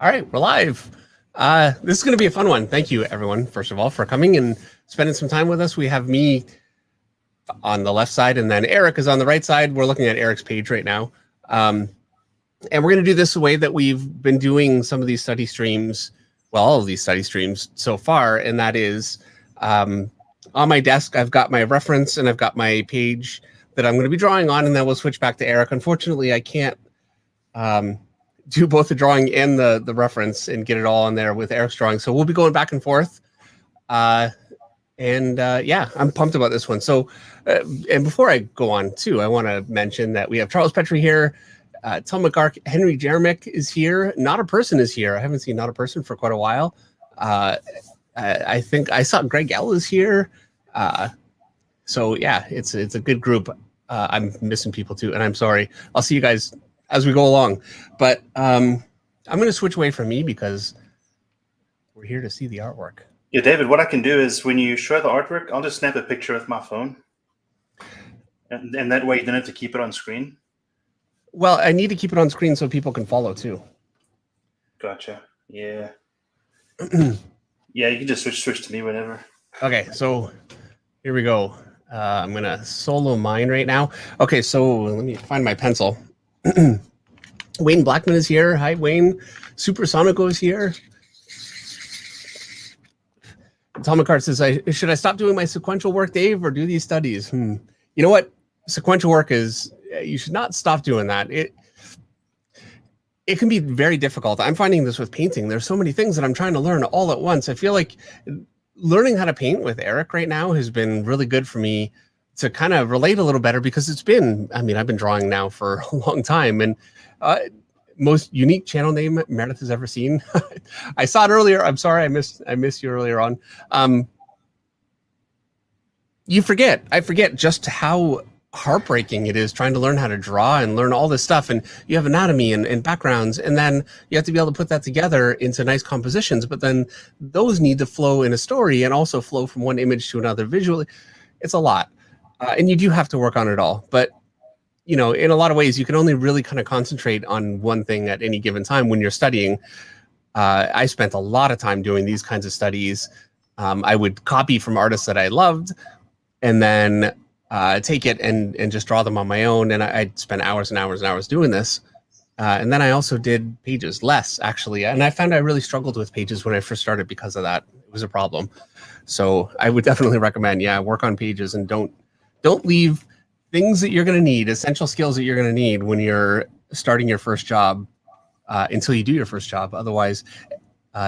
All right, we're live. This is going to be a fun one. Thank you, everyone, first of all, for coming and spending some time with us. We have me on the left side, and then Eric is on the right side. We're looking at Eric's page right now. And we're going to do this the way that we've been doing some of these study streams, well, all of these study streams so far, and that is on my desk, I've got my reference and I've got my page that I'm going to be drawing on, and then we'll switch back to Eric. Unfortunately, I can't do both the drawing and the reference and get it all on there with Eric's drawing. So we'll be going back and forth. Yeah, I'm pumped about this one. So, and before I go on too, I want to mention that we have Charles Petrie here, Tom McGark, Henry Jeremick is here. Not a Person is here. I haven't seen Not a Person for quite a while. I think I saw Greg L is here. So yeah, it's a good group. I'm missing people too, and I'm sorry. I'll see you guys as we go along. But I'm going to switch away from me because we're here to see the artwork. Yeah, David, what I can do is when you show the artwork, I'll just snap a picture with my phone. And that way you don't have to keep it on screen. Well, I need to keep it on screen so people can follow too. Gotcha. Yeah. Yeah, you can just switch to me whenever. Okay, so here we go. I'm going to solo mine right now. Okay, so let me find my pencil. Wayne Blackman is here. Hi, Wayne. Supersonico is here. Tom McCart says, should I stop doing my sequential work, Dave, or do these studies? You know what? Sequential work is, you should not stop doing that. It can be very difficult. I'm finding this with painting. There's so many things that I'm trying to learn all at once. I feel like learning how to paint with Eric right now has been really good for me to kind of relate a little better, because it's been, I mean, I've been drawing now for a long time, and most unique channel name Meredith has ever seen. I saw it earlier. I'm sorry, I missed you earlier on. I forget just how heartbreaking it is trying to learn how to draw and learn all this stuff, and you have anatomy and backgrounds, and then you have to be able to put that together into nice compositions, but then those need to flow in a story and also flow from one image to another visually. It's a lot. And you do have to work on it all. But, you know, in a lot of ways, you can only really kind of concentrate on one thing at any given time when you're studying. I spent a lot of time doing these kinds of studies. I would copy from artists that I loved and then take it and just draw them on my own. And I'd spend hours and hours and hours doing this. And then I also did pages, less actually. And I found I really struggled with pages when I first started because of that. It was a problem. So I would definitely recommend, work on pages and don't leave things that you're going to need, essential skills that you're going to need when you're starting your first job until you do your first job. Otherwise,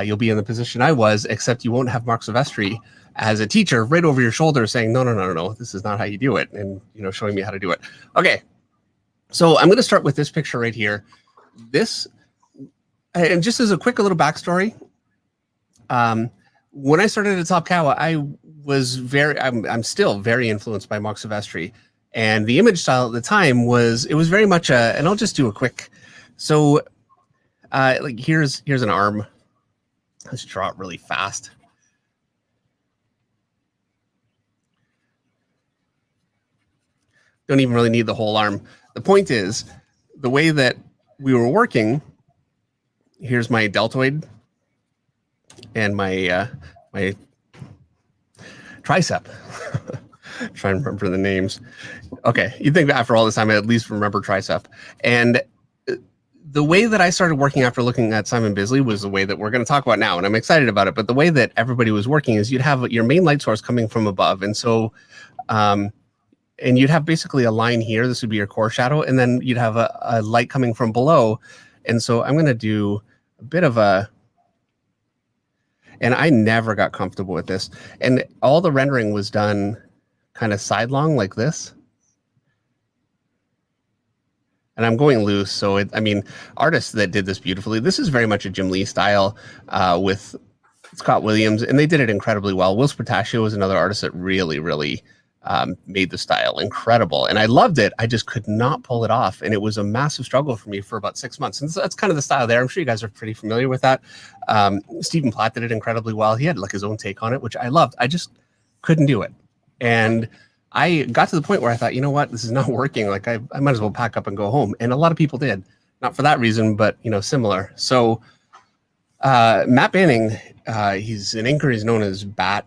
you'll be in the position I was, except you won't have Mark Silvestri as a teacher right over your shoulder saying, no, this is not how you do it. And, showing me how to do it. Okay. So I'm going to start with this picture right here. This, and just as a quick little backstory, when I started at Top Cow, I'm still very influenced by Mark Silvestri, and the image style at the time was very much and I'll just do a quick. So, like here's an arm. Let's draw it really fast. Don't even really need the whole arm. The point is, the way that we were working. Here's my deltoid and my my tricep. Trying to remember the names. Okay, you'd think after all this time I at least remember tricep. And the way that I started working after looking at Simon Bisley was the way that we're going to talk about now, and I'm excited about it. But the way that everybody was working is you'd have your main light source coming from above, and so and you'd have basically a line here. This would be your core shadow, and then you'd have a light coming from below. And so I'm going to do a bit of a, and I never got comfortable with this. And all the rendering was done kind of sidelong like this. And I'm going loose. So, artists that did this beautifully, this is very much a Jim Lee style with Scott Williams, and they did it incredibly well. Will Spataccio was another artist that really, really made the style incredible, and I loved it. I just could not pull it off, and it was a massive struggle for me for about 6 months. And so that's kind of the style there. I'm sure you guys are pretty familiar with that. Stephen Platt did it incredibly well. He had like his own take on it, which I loved. I just couldn't do it, and I got to the point where I thought, you know what, this is not working. Like I might as well pack up and go home. And a lot of people did, not for that reason, but similar. So Matt Banning, he's an inker. He's known as Bat.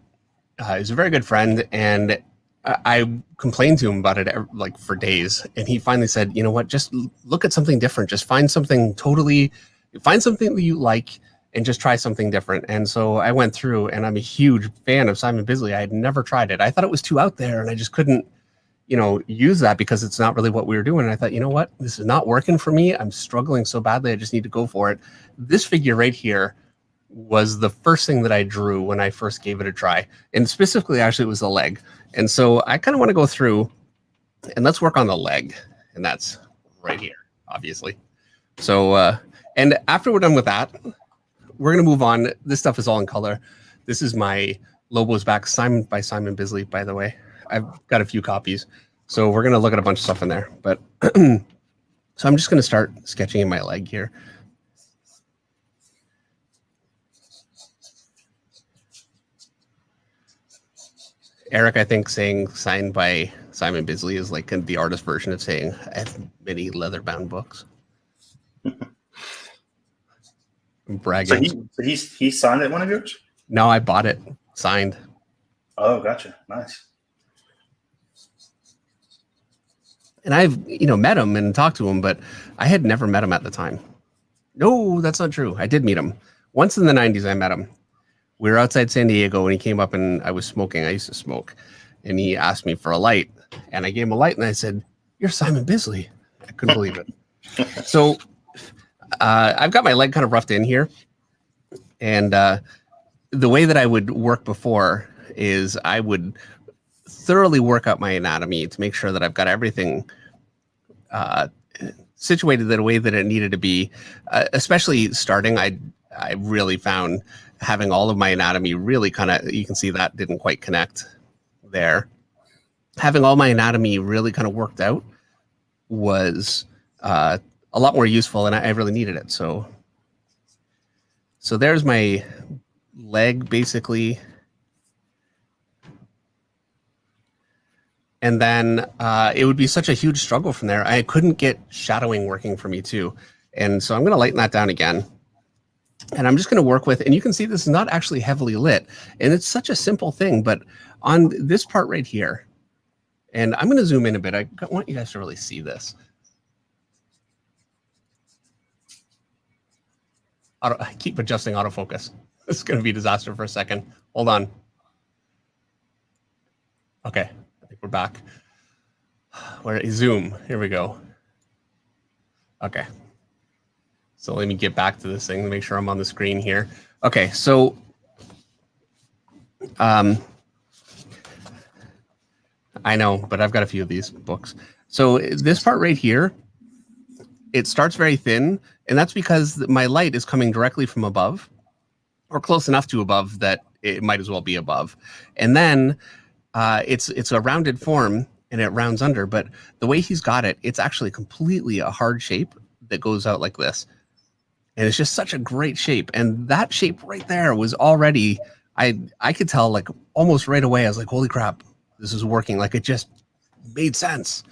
He's a very good friend, and I complained to him about it like for days, and he finally said, "You know what? Just look at something different. Just find something that you like, and just try something different." And so I went through, and I'm a huge fan of Simon Bisley. I had never tried it. I thought it was too out there, and I just couldn't, use that because it's not really what we were doing. And I thought, you know what? This is not working for me. I'm struggling so badly. I just need to go for it. This figure right here was the first thing that I drew when I first gave it a try. And specifically, actually, it was the leg. And so I kind of want to go through and let's work on the leg. And that's right here, obviously. So, and after we're done with that, we're going to move on. This stuff is all in color. This is my Lobo's Back, signed by Simon Bisley, by the way. I've got a few copies. So we're going to look at a bunch of stuff in there. But so I'm just going to start sketching in my leg here. Eric, I think saying signed by Simon Bisley is like the artist version of saying I have many leather-bound books. I'm bragging. So he signed it, one of yours? No, I bought it signed. Oh, gotcha. Nice. And I've met him and talked to him, but I had never met him at the time. No, that's not true. I did meet him once in the 90s. I met him. We were outside San Diego and he came up and I was smoking. I used to smoke, and he asked me for a light, and I gave him a light and I said, "You're Simon Bisley." I couldn't believe it. So I've got my leg kind of roughed in here, and the way that I would work before is I would thoroughly work out my anatomy to make sure that I've got everything situated the way that it needed to be. Especially starting, I really found having all of my anatomy really kind of, you can see that didn't quite connect there. Having all my anatomy really kind of worked out was a lot more useful, and I really needed it. So there's my leg basically. And then it would be such a huge struggle from there. I couldn't get shadowing working for me too. And so I'm going to lighten that down again. And I'm just going to work with, and you can see this is not actually heavily lit. And it's such a simple thing, but on this part right here, and I'm going to zoom in a bit. I want you guys to really see this. I keep adjusting autofocus. This is going to be a disaster for a second. Hold on. Okay, I think we're back. Where is zoom? Here we go. Okay. So let me get back to this thing to make sure I'm on the screen here. Okay, so I know, but I've got a few of these books. So this part right here, it starts very thin, and that's because my light is coming directly from above, or close enough to above that it might as well be above. And then it's a rounded form, and it rounds under, but the way he's got it, it's actually completely a hard shape that goes out like this. And it's just such a great shape. And that shape right there was already, I could tell like almost right away, I was like, holy crap, this is working. Like it just made sense.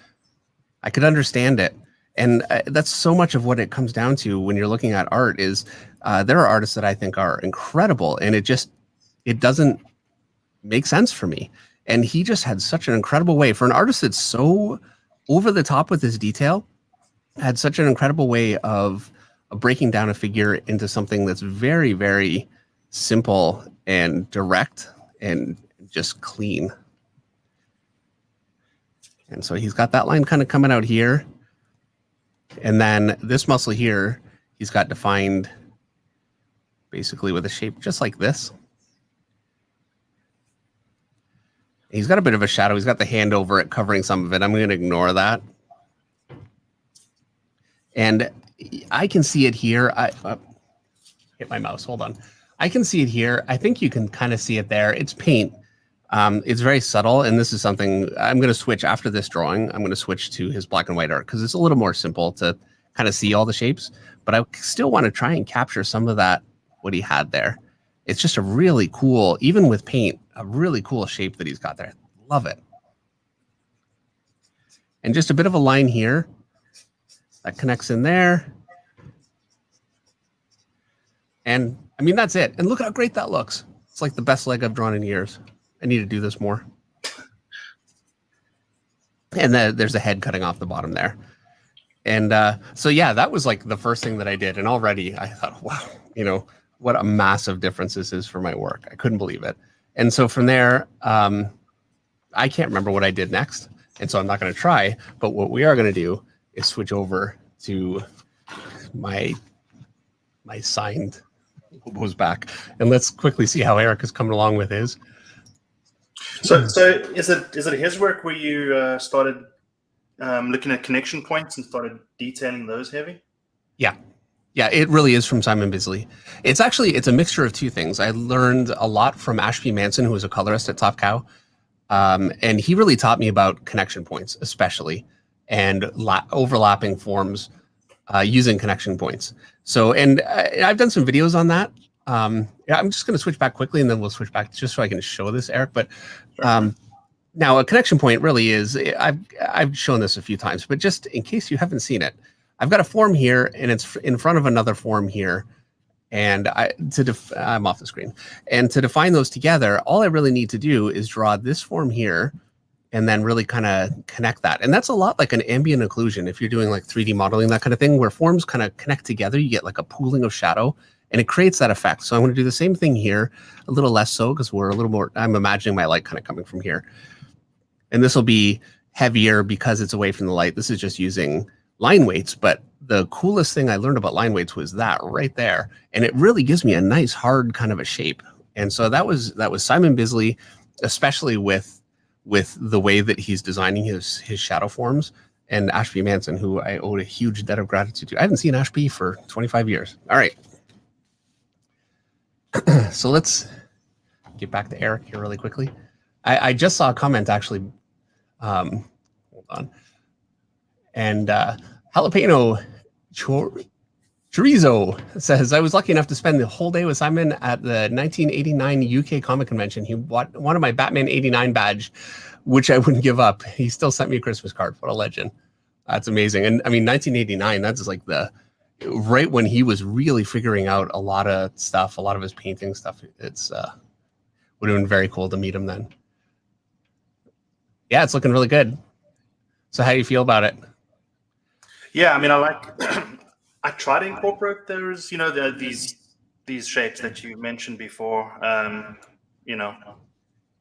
I could understand it. And that's so much of what it comes down to when you're looking at art is there are artists that I think are incredible, and it doesn't make sense for me. And he just had such an incredible way for an artist that's so over the top with his detail, had such an incredible way of breaking down a figure into something that's very, very simple and direct and just clean. And so he's got that line kind of coming out here. And then this muscle here, he's got defined basically with a shape just like this. He's got a bit of a shadow. He's got the hand over it covering some of it. I'm going to ignore that. And I can see it here. I hit my mouse. Hold on. I can see it here. I think you can kind of see it there. It's paint. It's very subtle. And this is something I'm going to switch after this drawing. I'm going to switch to his black and white art because it's a little more simple to kind of see all the shapes. But I still want to try and capture some of that, what he had there. It's just a really cool, even with paint, a really cool shape that he's got there. Love it. And just a bit of a line here that connects in there. And I mean, that's it. And look how great that looks. It's like the best leg I've drawn in years. I need to do this more. And then there's a head cutting off the bottom there. And so, yeah, that was like the first thing that I did. And already I thought, wow, you know, what a massive difference this is for my work. I couldn't believe it. And so from there, I can't remember what I did next. And so I'm not going to try. But what we are going to do is switch over to my signed Lobo's back. And let's quickly see how Eric is coming along with his. So is it his work where you started looking at connection points and started detailing those heavy? Yeah. Yeah, it really is from Simon Bisley. It's a mixture of two things. I learned a lot from Ashby Manson, who was a colorist at Top Cow. And he really taught me about connection points, especially, and overlapping forms using connection points. So, and I've done some videos on that. Yeah, I'm just going to switch back quickly, and then we'll switch back just so I can show this, Eric. But now a connection point really is, I've shown this a few times, but just in case you haven't seen it, I've got a form here, and it's in front of another form here. And I'm off the screen. And to define those together, all I really need to do is draw this form here and then really kind of connect that. And that's a lot like an ambient occlusion. If you're doing like 3D modeling, that kind of thing, where forms kind of connect together, you get like a pooling of shadow and it creates that effect. So I'm going to do the same thing here, a little less so because we're a little more, I'm imagining my light kind of coming from here. And this will be heavier because it's away from the light. This is just using line weights, but the coolest thing I learned about line weights was that right there. And it really gives me a nice hard kind of a shape. And so that was Simon Bisley, especially with the way that he's designing his shadow forms, and Ashby Manson, who I owed a huge debt of gratitude to. I haven't seen Ashby for 25 years. All right. So let's get back to Eric here really quickly. I just saw a comment actually. Hold on. And Jalapeno Chorizo says, I was lucky enough to spend the whole day with Simon at the 1989 UK Comic Convention. He bought one of my Batman 89 badge, which I wouldn't give up. He still sent me a Christmas card. What a legend. That's amazing. And I mean, 1989, that's like right when he was really figuring out a lot of stuff, a lot of his painting stuff. It's would have been very cool to meet him then. Yeah, it's looking really good. So how do you feel about it? Yeah, I mean, I try to incorporate those, you know, these shapes that you mentioned before, you know,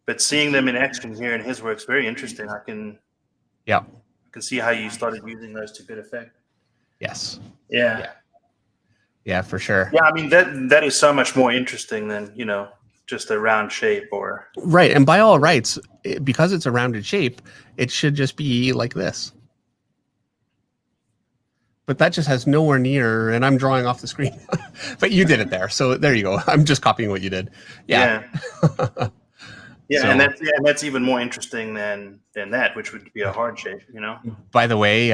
but seeing them in action here in his work's very interesting. I can see how you started using those to good effect. Yes. Yeah, for sure. Yeah, I mean, that is so much more interesting than, you know, just a round shape or. Right. And by all rights, because it's a rounded shape, it should just be like this. But that just has nowhere near, and I'm drawing off the screen. But you did it there, so there you go. I'm just copying what you did. Yeah. Yeah, so, and that's even more interesting than that, which would be a hard shape, you know. By the way,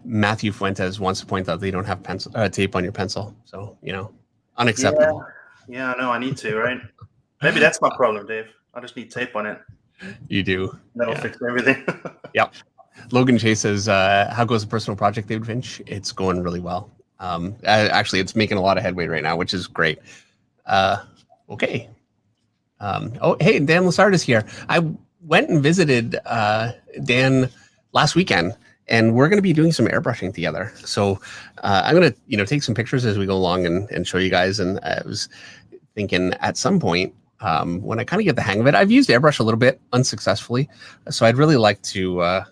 Matthew Fuentes wants to point out that you don't have tape on your pencil, so you know, unacceptable. Yeah, I know. I need to, right? Maybe that's my problem, Dave. I just need tape on it. You do. That'll fix everything. Yep. Logan Chase says, how goes the personal project, David Finch? It's going really well. Actually, it's making a lot of headway right now, which is great. Okay. Oh, hey, Dan Lassard is here. I went and visited Dan last weekend, and we're going to be doing some airbrushing together. So I'm going to, take some pictures as we go along and show you guys. And I was thinking at some point, when I kind of get the hang of it, I've used airbrush a little bit unsuccessfully. So I'd really like to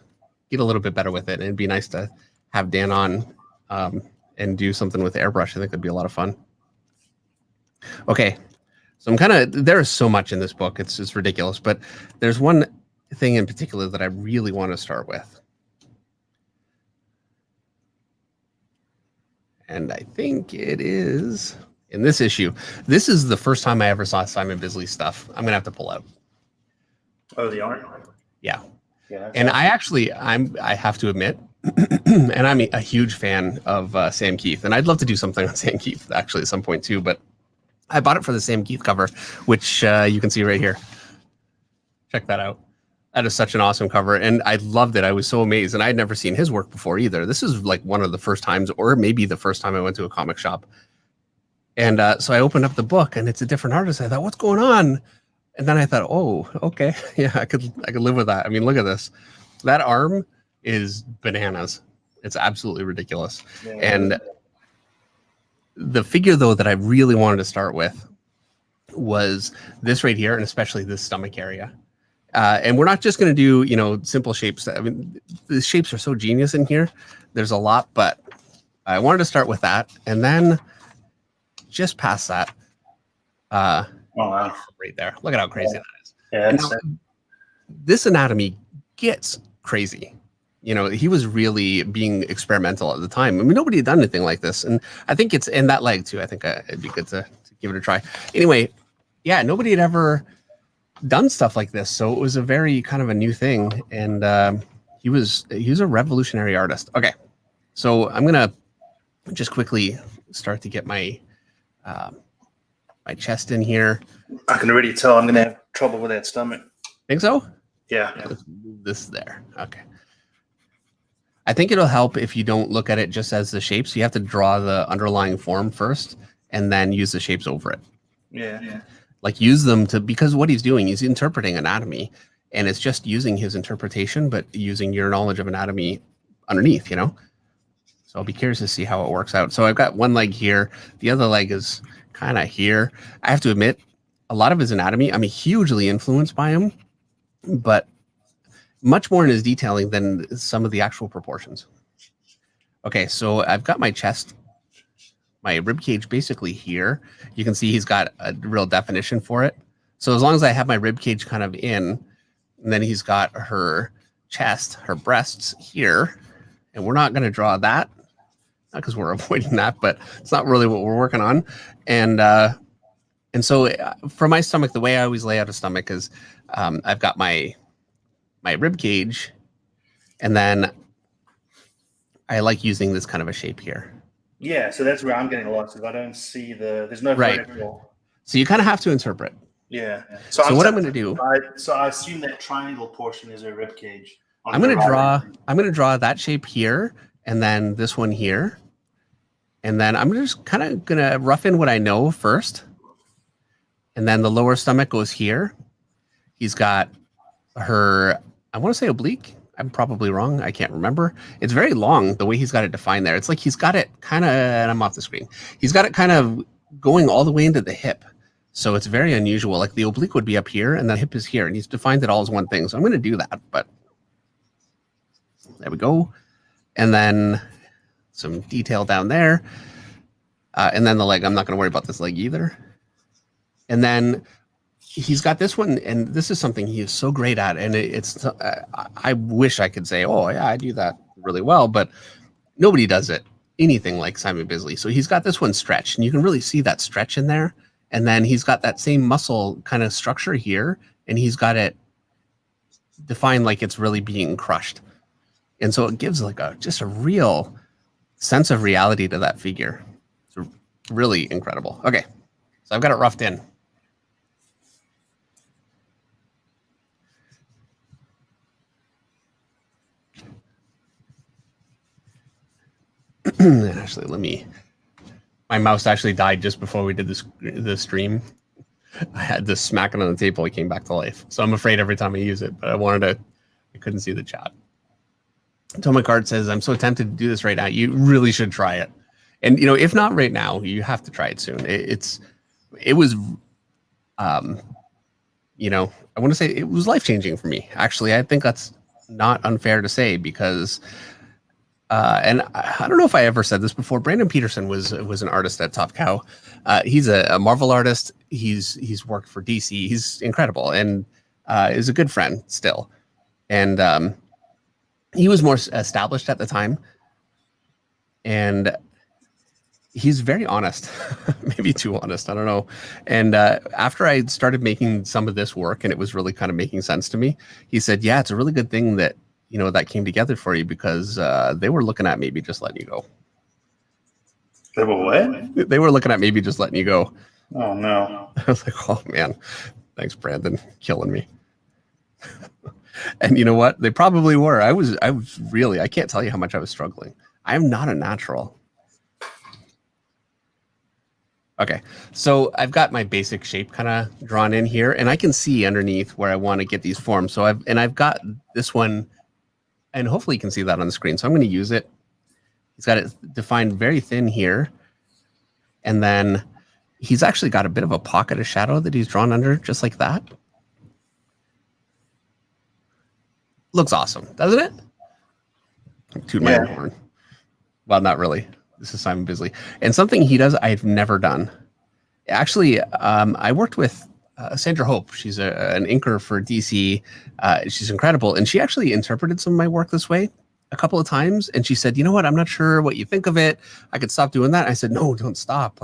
get a little bit better with it. And it'd be nice to have Dan on and do something with airbrush. I think that'd be a lot of fun. Okay. So there's so much in this book. It's ridiculous, but there's one thing in particular that I really want to start with. And I think it is in this issue. This is the first time I ever saw Simon Bisley stuff. I'm going to have to pull out. Oh, the art? Yeah. And I have to admit, and I'm a huge fan of Sam Keith, and I'd love to do something on Sam Keith actually at some point too, but I bought it for the Sam Keith cover, which you can see right here. Check that out. That is such an awesome cover, and I loved it. I was so amazed, and I'd never seen his work before either. This is like one of the first times, or maybe the first time I went to a comic shop And so I opened up the book, and it's a different artist. I thought, what's going on? And then I thought, oh, okay, yeah, I could live with that. I mean, look at this. That arm is bananas. It's absolutely ridiculous. Yeah. And the figure, though, that I really wanted to start with was this right here, and especially this stomach area. And we're not just going to do, simple shapes. I mean, the shapes are so genius in here. There's a lot, but I wanted to start with that. And then just past that, oh, wow. right there. Look at how crazy that is. Yeah, now, this anatomy gets crazy. He was really being experimental at the time. I mean, nobody had done anything like this. And I think it's in that leg too. I think it'd be good to give it a try. Anyway, yeah, nobody had ever done stuff like this. So it was a very kind of a new thing. And he was a revolutionary artist. Okay. So I'm going to just quickly start to get my my chest in here. I can already tell I'm going to have trouble with that stomach. Think so? Yeah. Let's move this there. Okay. I think it'll help if you don't look at it just as the shapes. You have to draw the underlying form first and then use the shapes over it. Yeah. Like use them because what he's doing, he's interpreting anatomy, and it's just using his interpretation, but using your knowledge of anatomy underneath, So I'll be curious to see how it works out. So I've got one leg here. The other leg is kind of here. I have to admit, a lot of his anatomy, I'm hugely influenced by him, but much more in his detailing than some of the actual proportions. Okay, so I've got my chest, my rib cage basically here. You can see he's got a real definition for it. So as long as I have my rib cage kind of in, and then he's got her chest, her breasts here, and we're not going to draw that, not because we're avoiding that, but it's not really what we're working on. And so for my stomach, the way I always lay out a stomach is I've got my rib cage, and then I like using this kind of a shape here. Yeah, so that's where I'm getting lost because I don't see there's no vertical. So you kind of have to interpret. Yeah. So what I'm going to do? I assume that triangle portion is a rib cage. I'm going to draw that shape here, and then this one here, and then I'm just kind of going to rough in what I know first, and then the lower stomach goes here. He's got her, I want to say oblique. I'm probably wrong. I can't remember. It's very long the way he's got it defined there. It's like he's got it kind of, and I'm off the screen. He's got it kind of going all the way into the hip. So it's very unusual. Like the oblique would be up here and the hip is here, and he's defined it all as one thing. So I'm going to do that, but there we go. And then some detail down there. And then the leg, I'm not going to worry about this leg either. And then he's got this one, and this is something he is so great at. And it's, I wish I could say, oh yeah, I do that really well, but nobody does it anything like Simon Bisley. So he's got this one stretched, and you can really see that stretch in there. And then he's got that same muscle kind of structure here, and he's got it defined like it's really being crushed. And so it gives like just a real sense of reality to that figure. It's really incredible. Okay, so I've got it roughed in. Actually, my mouse actually died just before we did the stream. I had to smack it on the table. It came back to life. So I'm afraid every time I use it, but I couldn't see the chat. Anatomical Art says, I'm so tempted to do this right now. You really should try it. And, if not right now, you have to try it soon. It was, I want to say it was life-changing for me. Actually, I think that's not unfair to say because, and I don't know if I ever said this before, Brandon Peterson was an artist at Top Cow. He's a Marvel artist. He's worked for DC. He's incredible and is a good friend still. And he was more established at the time. And he's very honest, maybe too honest. I don't know. And after I started making some of this work and it was really kind of making sense to me, he said, yeah, it's a really good thing that, that came together for you because they were looking at maybe just letting you go. They were what? They were looking at maybe just letting you go. Oh, no. I was like, oh, man. Thanks, Brandon. Killing me. And you know what? They probably were. I was really, I can't tell you how much I was struggling. I am not a natural. Okay, so I've got my basic shape kind of drawn in here, and I can see underneath where I want to get these forms. So I've got this one, and hopefully you can see that on the screen. So I'm going to use it. He's got it defined very thin here, and then he's actually got a bit of a pocket of shadow that he's drawn under, just like that. Looks awesome, doesn't it? Toot my own horn. Well, not really. This is Simon Bisley. And something he does I've never done. Actually, I worked with Sandra Hope. She's an inker for DC. She's incredible. And she actually interpreted some of my work this way a couple of times. And she said, you know what? I'm not sure what you think of it. I could stop doing that. I said, no, don't stop.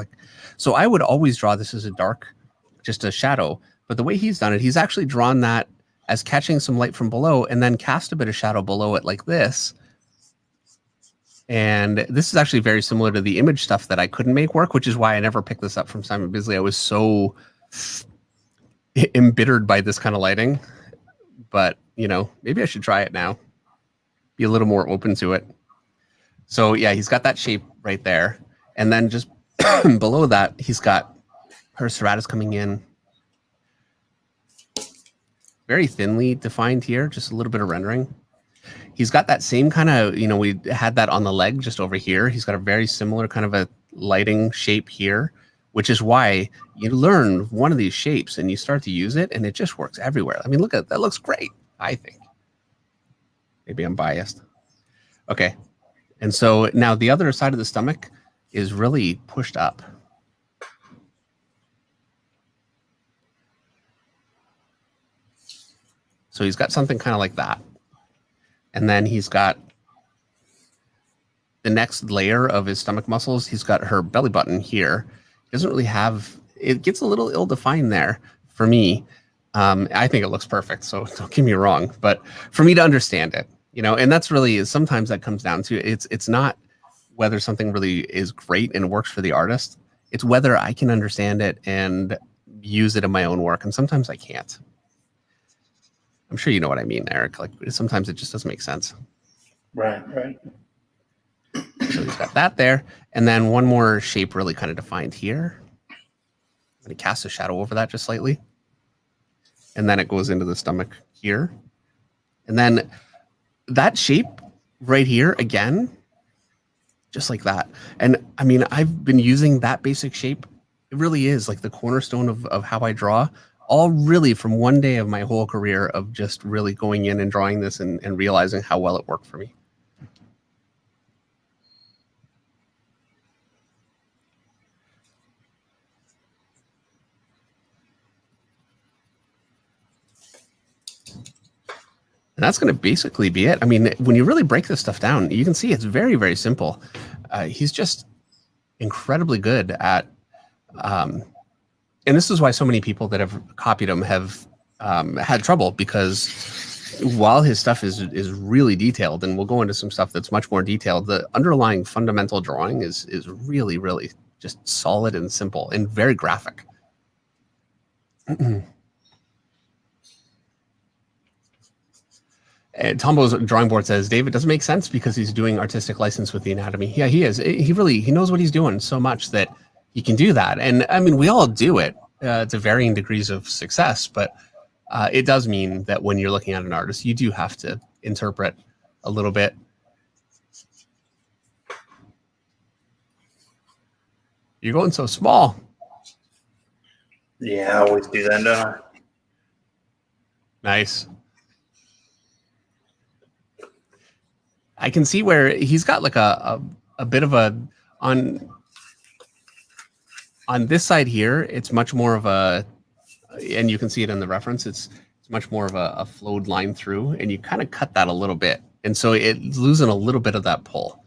So I would always draw this as a dark, just a shadow. But the way he's done it, he's actually drawn that as catching some light from below and then cast a bit of shadow below it like this. And this is actually very similar to the image stuff that I couldn't make work, which is why I never picked this up from Simon Bisley. I was so embittered by this kind of lighting. But, maybe I should try it now. Be a little more open to it. So, yeah, he's got that shape right there. And then just below that, he's got her serratus coming in. Very thinly defined here, just a little bit of rendering. He's got that same kind of, we had that on the leg just over here. He's got a very similar kind of a lighting shape here, which is why you learn one of these shapes and you start to use it and it just works everywhere. I mean, look at that. Looks great, I think. Maybe I'm biased. Okay. And so now the other side of the stomach is really pushed up. So he's got something kind of like that. And then he's got the next layer of his stomach muscles. He's got her belly button here. He doesn't really have, it gets a little ill-defined there for me. I think it looks perfect, so don't get me wrong. But for me to understand it, and that's really, sometimes that comes down to, it's not whether something really is great and works for the artist. It's whether I can understand it and use it in my own work. And sometimes I can't. I'm sure you know what I mean, Eric. Sometimes it just doesn't make sense. Right. So he's got that there. And then one more shape really kind of defined here. I'm going to cast a shadow over that just slightly. And then it goes into the stomach here. And then that shape right here, again, just like that. And I mean, I've been using that basic shape. It really is like the cornerstone of how I draw. All really from one day of my whole career of just really going in and drawing this and realizing how well it worked for me. And that's going to basically be it. I mean, when you really break this stuff down, you can see it's very, very simple. He's just incredibly good at and this is why so many people that have copied him have had trouble, because while his stuff is really detailed, and we'll go into some stuff that's much more detailed, the underlying fundamental drawing is really, really just solid and simple and very graphic. And Tombo's drawing board says, David doesn't make sense because he's doing artistic license with the anatomy. Yeah, he is. He knows what he's doing so much that he can do that. And I mean, we all do it to varying degrees of success, but it does mean that when you're looking at an artist, you do have to interpret a little bit. You're going so small. Yeah, I always do that, don't I? Nice. I can see where he's got like a bit of a on this side here, it's much more of a, and you can see it in the reference, it's much more of a flowed line through, and you kind of cut that a little bit. And so it's losing a little bit of that pull.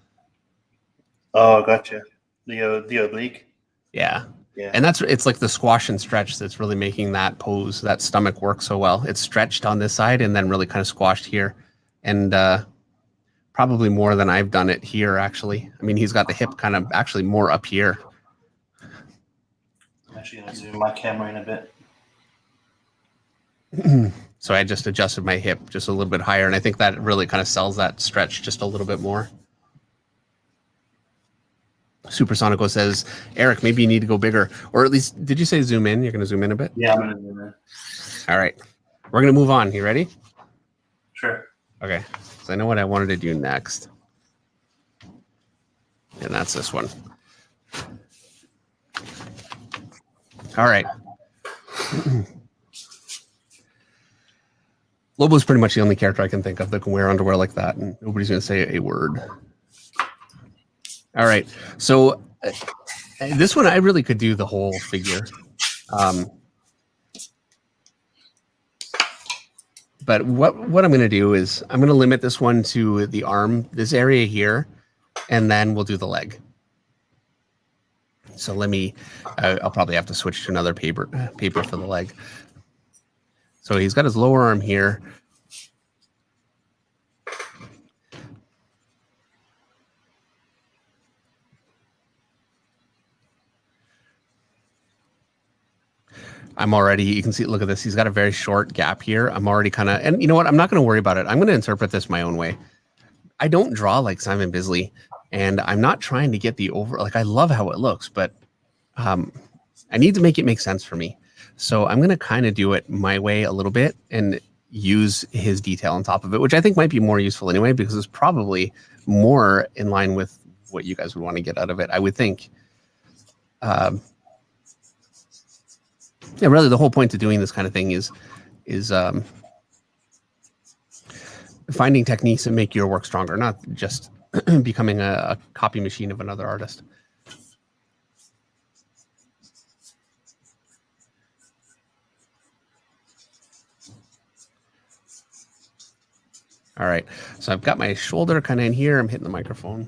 Oh, gotcha. The oblique. Yeah. And it's like the squash and stretch that's really making that pose, that stomach work so well. It's stretched on this side and then really kind of squashed here. And probably more than I've done it here, actually. I mean, he's got the hip kind of actually more up here. I'm actually going to zoom my camera in a bit. So I just adjusted my hip just a little bit higher, and I think that really kind of sells that stretch just a little bit more. Supersonico says, Eric, maybe you need to go bigger, or at least, did you say zoom in? You're going to zoom in a bit? Yeah, I'm going to zoom in. All right. We're going to move on. You ready? Sure. Okay. So I know what I wanted to do next. And that's this one. All right. Lobo's pretty much the only character I can think of that can wear underwear like that, and nobody's going to say a word. All right. So this one, I really could do the whole figure. But what I'm going to do is I'm going to limit this one to the arm, this area here, and then we'll do the leg. So let me, I'll probably have to switch to another paper for the leg. So he's got his lower arm here. I'm already, you can see, look at this. He's got a very short gap here. I'm already kind of, and you know what? I'm not going to worry about it. I'm going to interpret this my own way. I don't draw like Simon Bisley, and I'm not trying to get the over, like I love how it looks, but I need to make it make sense for me. So I'm going to kind of do it my way a little bit and use his detail on top of it, which I think might be more useful anyway, because it's probably more in line with what you guys would want to get out of it, I would think. Yeah, really, the whole point of doing this kind of thing is finding techniques that make your work stronger, not just becoming a copy machine of another artist. All right, so I've got my shoulder kind of in here. I'm hitting the microphone.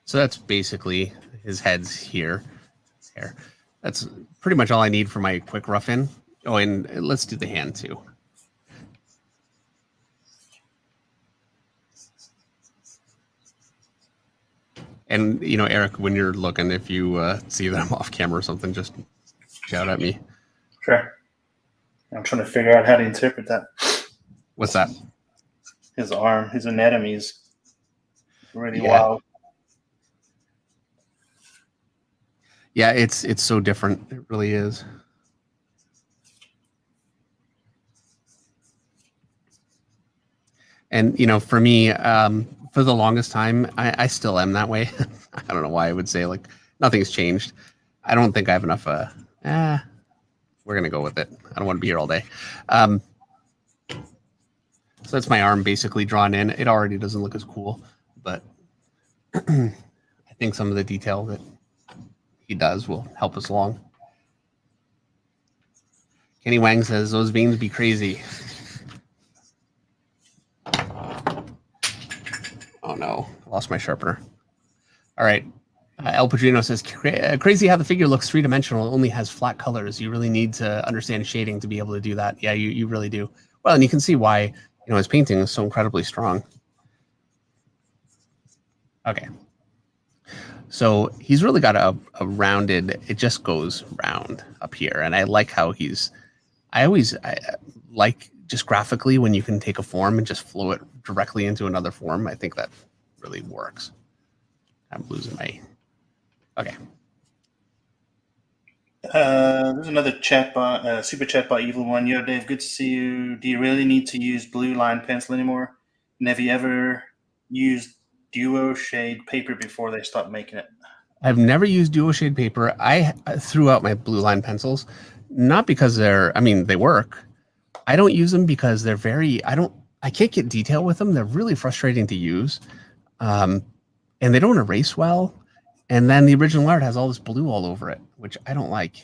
So that's basically his head's here. There. That's pretty much all I need for my quick rough in. Oh, and let's do the hand too. And, you know, Eric, when you're looking, if you see that I'm off camera or something, just shout at me. Sure. I'm trying to figure out how to interpret that. What's that? His arm, his anatomy is really wild. Yeah, it's so different. It really is. And, you know, for me, for the longest time, I still am that way. I don't know why I would say, like, nothing's changed. I don't think I have enough. We're going to go with it. I don't want to be here all day. So that's my arm basically drawn in. It already doesn't look as cool, but I think some of the detail that he does will help us along. Kenny Wang says, those veins be crazy. Oh no, I lost my sharpener. All right. El Padrino says, crazy how the figure looks three-dimensional, only has flat colors. You really need to understand shading to be able to do that. Yeah, you really do. Well, and you can see why, you know, his painting is so incredibly strong. Okay. So he's really got a rounded, it just goes round up here. And I like how I like just graphically when you can take a form and just flow it directly into another form. I think that really works. I'm losing my, okay. There's another chat by, super chat by Evil One. Yo, Dave, good to see you. Do you really need to use blue line pencil anymore? And have you ever used duo shade paper before they stopped making it? I've never used duo shade paper. I threw out my blue line pencils, not because they work. I don't use them because they're I can't get detail with them. They're really frustrating to use. And they don't erase well. And then the original art has all this blue all over it, which I don't like.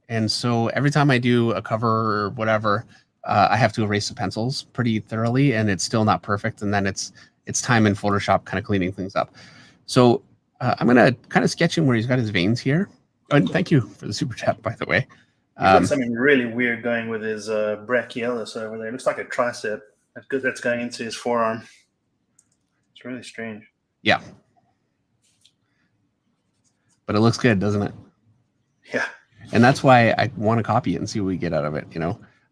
And so every time I do a cover or whatever, I have to erase the pencils pretty thoroughly, and it's still not perfect. And then it's time in Photoshop kind of cleaning things up. So I'm going to kind of sketch him where he's got his veins here. Oh, and thank you for the super chat, by the way. He's got something really weird going with his brachialis over there. It looks like a tricep. That's good. That's going into his forearm. It's really strange. Yeah. but it looks good, doesn't it? Yeah. And that's why I want to copy it and see what we get out of it.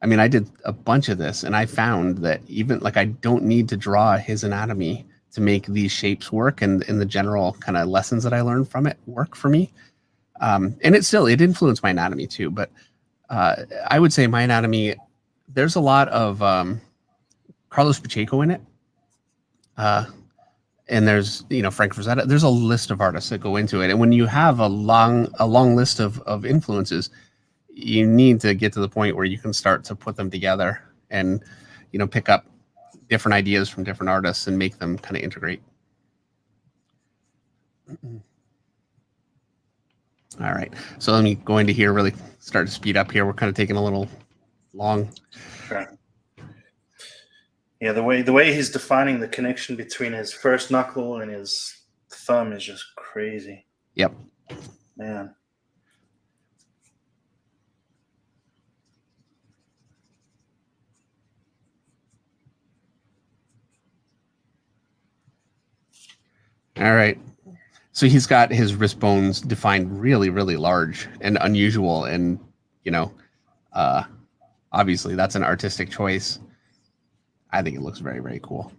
I mean, I did a bunch of this, and I found that even like I don't need to draw his anatomy to make these shapes work, and in the general kind of lessons that I learned from it work for me. And it influenced my anatomy too. But I would say my anatomy, there's a lot of Carlos Pacheco in it. And there's Frank Frazetta. There's a list of artists that go into it, and when you have a long list of influences, you need to get to the point where you can start to put them together and pick up different ideas from different artists and make them kind of integrate. All right, so let me go into here, really start to speed up here. We're kind of taking a little long. Sure. Yeah, the way he's defining the connection between his first knuckle and his thumb is just crazy. Yep. Man. All right. So he's got his wrist bones defined really, really large and unusual. And, obviously that's an artistic choice. I think it looks very, very cool.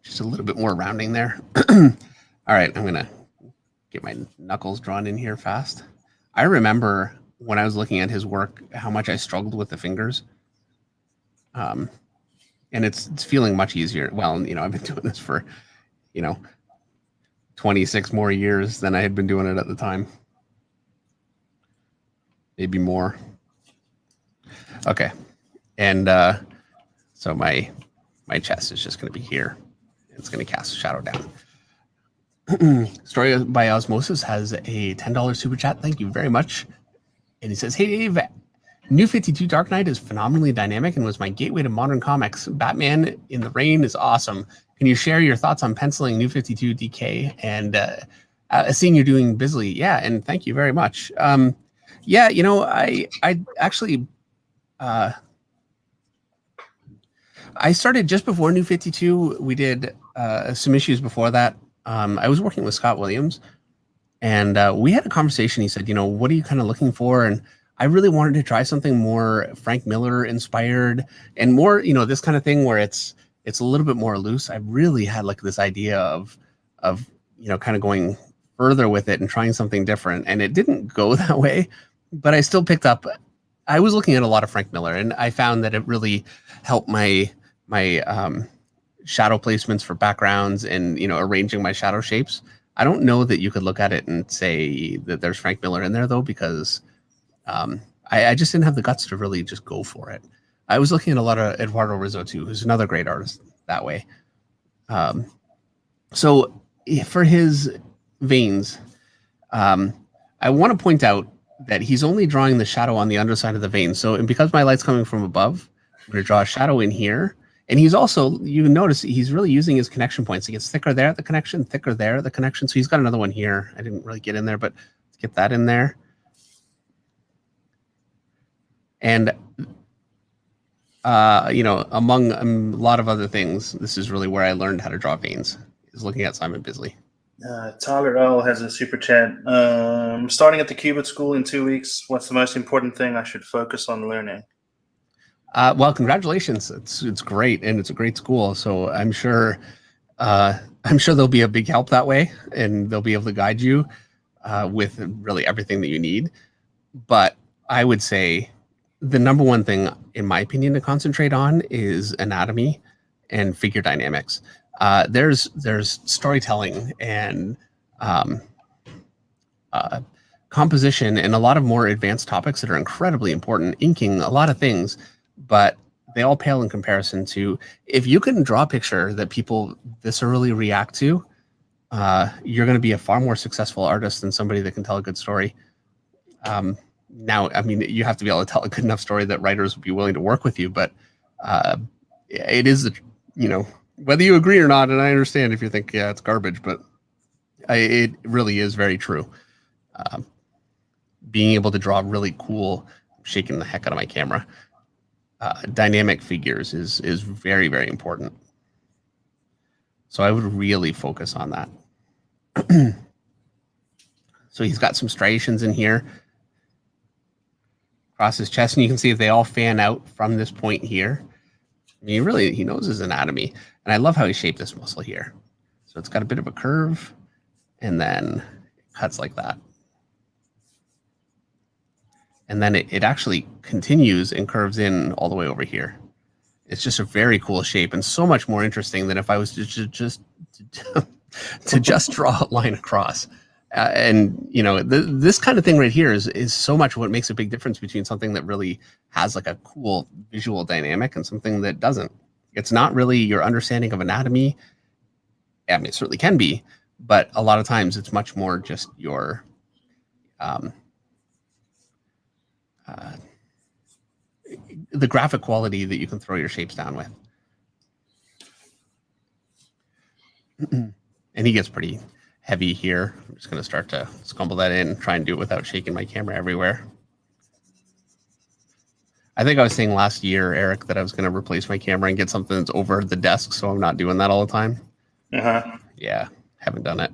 Just a little bit more rounding there. All right, I'm going to get my knuckles drawn in here fast. I remember when I was looking at his work, how much I struggled with the fingers. And it's feeling much easier. Well, I've been doing this for, 26 more years than I had been doing it at the time. Maybe more. Okay. And so my chest is just going to be here. It's going to cast a shadow down. Story by Osmosis has a $10 super chat. Thank you very much. And he says, "Hey, Dave, New 52 Dark Knight is phenomenally dynamic and was my gateway to modern comics. Batman in the Rain is awesome. Can you share your thoughts on penciling New 52 DK and seeing you're doing Bisley?" Yeah, and thank you very much. Yeah, I actually I started just before New 52. We did some issues before that. I was working with Scott Williams, and we had a conversation. He said, "What are you kind of looking for?" And I really wanted to try something more Frank Miller inspired and more, this kind of thing where it's a little bit more loose. I really had like this idea of kind of going further with it and trying something different, and it didn't go that way, but I still picked up. I was looking at a lot of Frank Miller, and I found that it really helped my shadow placements for backgrounds and arranging my shadow shapes. I don't know that you could look at it and say that there's Frank Miller in there though, because I just didn't have the guts to really just go for it. I was looking at a lot of Eduardo Rizzo too, who's another great artist that way. So for his veins, I want to point out that he's only drawing the shadow on the underside of the vein. So, and because my light's coming from above, I'm going to draw a shadow in here. And he's also, you notice he's really using his connection points. It gets thicker there at the connection, thicker there at the connection. So he's got another one here. I didn't really get in there, but let's get that in there. And, among a lot of other things, this is really where I learned how to draw veins, is looking at Simon Bisley. Tyler L has a super chat. Starting at the Cubit School in 2 weeks. What's the most important thing I should focus on learning? Well, congratulations. It's great, and it's a great school. So I'm sure there'll be a big help that way, and they'll be able to guide you with really everything that you need. But I would say the number one thing, in my opinion, to concentrate on is anatomy and figure dynamics. There's storytelling and composition and a lot of more advanced topics that are incredibly important, inking, a lot of things, but they all pale in comparison to if you can draw a picture that people viscerally react to, you're going to be a far more successful artist than somebody that can tell a good story. Now, I mean, you have to be able to tell a good enough story that writers would be willing to work with you, but it is, whether you agree or not, and I understand if you think, yeah, it's garbage, but it really is very true. Being able to draw really cool, shaking the heck out of my camera, dynamic figures is very, very important. So I would really focus on that. So he's got some striations in here across his chest, and you can see if they all fan out from this point here. I mean, he knows his anatomy, and I love how he shaped this muscle here. So it's got a bit of a curve, and then it cuts like that. And then it actually continues and curves in all the way over here. It's just a very cool shape and so much more interesting than if I was to just draw a line across. And you know, this kind of thing right here is so much what makes a big difference between something that really has like a cool visual dynamic and something that doesn't. It's not really your understanding of anatomy. I mean, it certainly can be, but a lot of times it's much more just your the graphic quality that you can throw your shapes down with. And he gets pretty heavy here. I'm just going to start to scumble that in and try and do it without shaking my camera everywhere. I think I was saying last year, Eric, that I was going to replace my camera and get something that's over the desk, so I'm not doing that all the time. Yeah, haven't done it.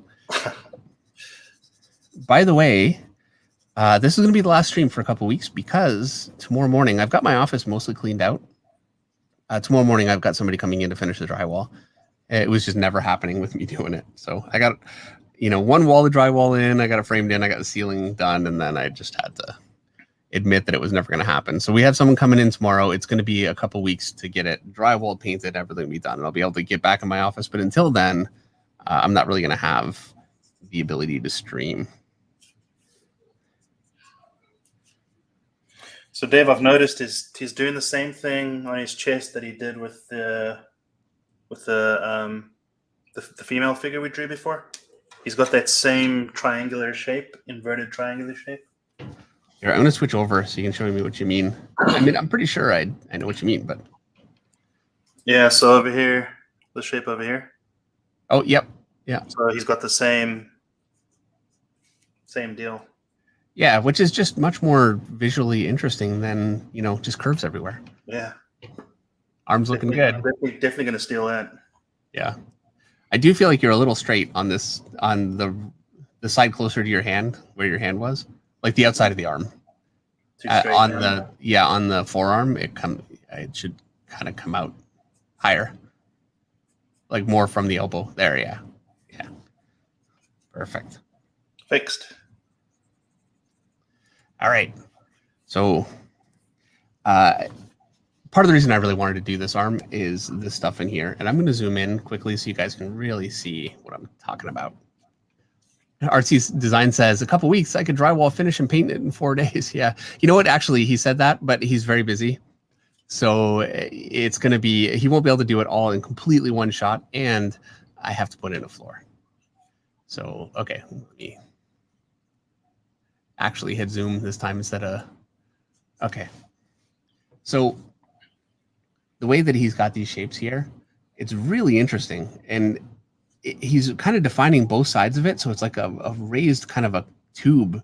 By the way, this is going to be the last stream for a couple weeks because tomorrow morning, I've got my office mostly cleaned out. Tomorrow morning, I've got somebody coming in to finish the drywall. It was just never happening with me doing it. So I got, you know, one wall of drywall in, I got it framed in, I got the ceiling done, and then I just had to admit that it was never going to happen. So we have someone coming in tomorrow. It's going to be a couple weeks to get it drywall painted, everything be done, and I'll be able to get back in my office. But until then, I'm not really going to have the ability to stream. So Dave, I've noticed he's doing the same thing on his chest that he did with the female figure we drew before. He's got that same triangular shape, inverted triangular shape. Here, I'm going to switch over so you can show me what you mean. I mean, I'm pretty sure I know what you mean, but yeah. So over here, the shape over here. Oh, yep, yeah. So he's got the same deal. Yeah, which is just much more visually interesting than, you know, just curves everywhere. Yeah. Arms looking good. Definitely going to steal that. Yeah. I do feel like you're a little straight on this, on the side closer to your hand, where your hand was, like the outside of the arm. On the forearm, it should kind of come out higher, like more from the elbow. There, yeah. Yeah. Perfect. Fixed. All right. So part of the reason I really wanted to do this arm is this stuff in here. And I'm going to zoom in quickly so you guys can really see what I'm talking about. Artsy's Design says, a couple weeks, I could drywall finish and paint it in 4 days. Yeah. You know what? Actually, he said that, but he's very busy. So it's going to be, he won't be able to do it all in completely one shot. And I have to put in a floor. So, okay. Let me actually hit zoom this time instead of, okay. So the way that he's got these shapes here, it's really interesting. And he's kind of defining both sides of it. So it's like a raised kind of a tube,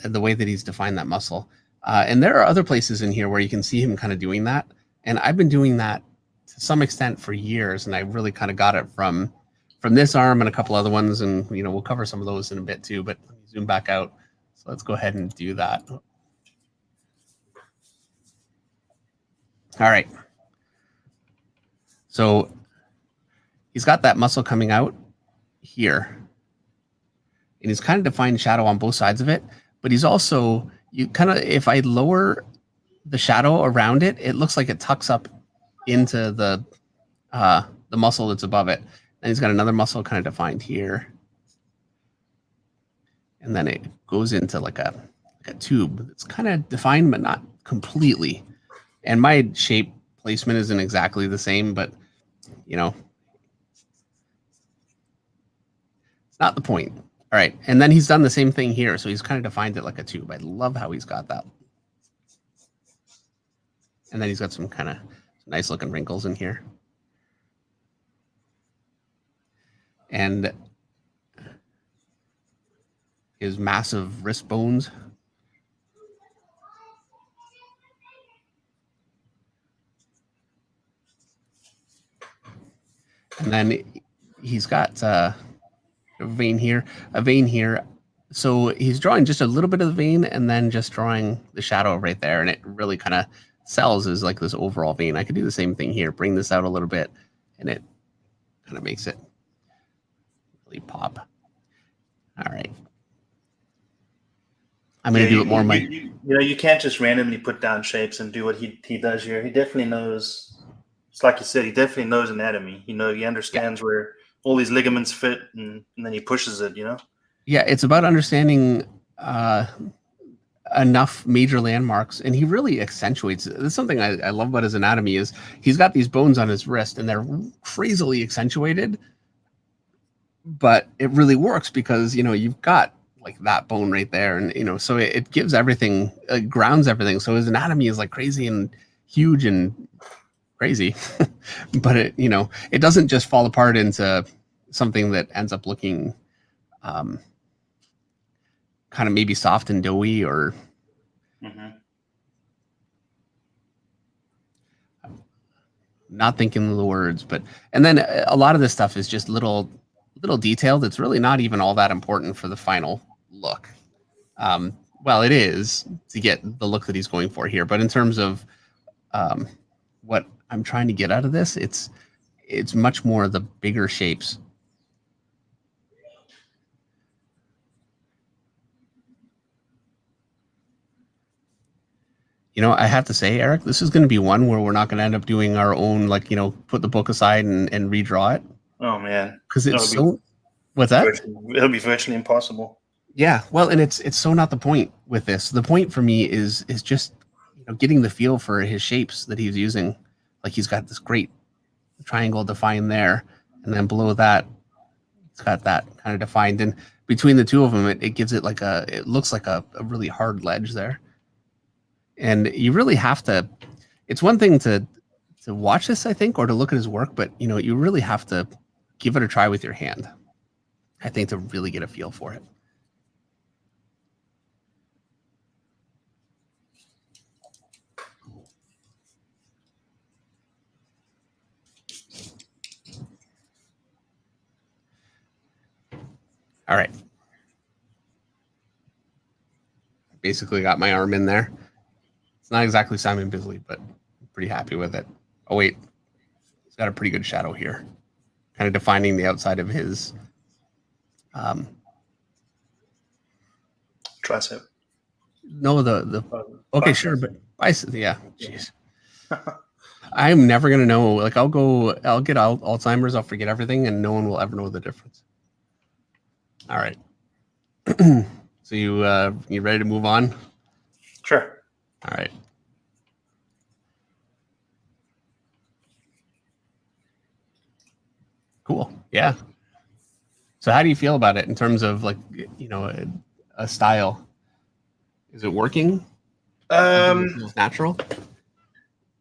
the way that he's defined that muscle. And there are other places in here where you can see him kind of doing that. And I've been doing that to some extent for years. And I really kind of got it from this arm and a couple other ones. And, you know, we'll cover some of those in a bit too, but let me zoom back out. So let's go ahead and do that. All right. So he's got that muscle coming out here. And he's kind of defined shadow on both sides of it. But he's also, you kind of, if I lower the shadow around it, it looks like it tucks up into the muscle that's above it. And he's got another muscle kind of defined here. And then it goes into like a tube that's kind of defined, but not completely. And my shape placement isn't exactly the same, but, you know, it's not the point. All right. And then he's done the same thing here. So he's kind of defined it like a tube. I love how he's got that. And then he's got some kind of nice looking wrinkles in here. And his massive wrist bones. And then he's got a vein here, So he's drawing just a little bit of the vein and then just drawing the shadow right there, and it really kind of sells as like this overall vein. I could do the same thing here, bring this out a little bit, and it kind of makes it really pop. All right. I'm going to do it more. You can't just randomly put down shapes and do what he does here. He definitely knows. It's like you said, he definitely knows anatomy. He understands where all these ligaments fit, and then he pushes it. Yeah, it's about understanding enough major landmarks, and he really accentuates it. That's something I love about his anatomy is he's got these bones on his wrist, and they're crazily accentuated, but it really works because you've got like that bone right there, and so it gives everything, grounds everything. So his anatomy is like crazy and huge and crazy, but it doesn't just fall apart into something that ends up looking kind of maybe soft and doughy or not thinking of the words, and then a lot of this stuff is just little detail that's really not even all that important for the final look. Well, it is to get the look that he's going for here, but in terms of what I'm trying to get out of this, it's much more the bigger shapes. I have to say, Eric, this is going to be one where we're not going to end up doing our own, put the book aside and redraw it. Oh man, because it's so. What's that? It'll be virtually impossible. Yeah, well, and it's so not the point with this. The point for me is just getting the feel for his shapes that he's using. Like he's got this great triangle defined there, and then below that, it's got that kind of defined. And between the two of them, it gives it it looks like a really hard ledge there. And you really have to. It's one thing to watch this, I think, or to look at his work, but you really have to give it a try with your hand, I think, to really get a feel for it. All right. Basically got my arm in there. It's not exactly Simon Bisley, but I'm pretty happy with it. Oh, wait. He's got a pretty good shadow here. Kind of defining the outside of his tricep. No, the okay, sure, but bicep, yeah. Jeez. I'm never gonna know. Like I'll get Alzheimer's, I'll forget everything, and no one will ever know the difference. All right. So you ready to move on? Sure. All right. Cool. Yeah. So how do you feel about it in terms of a style? Is it working? It feels natural?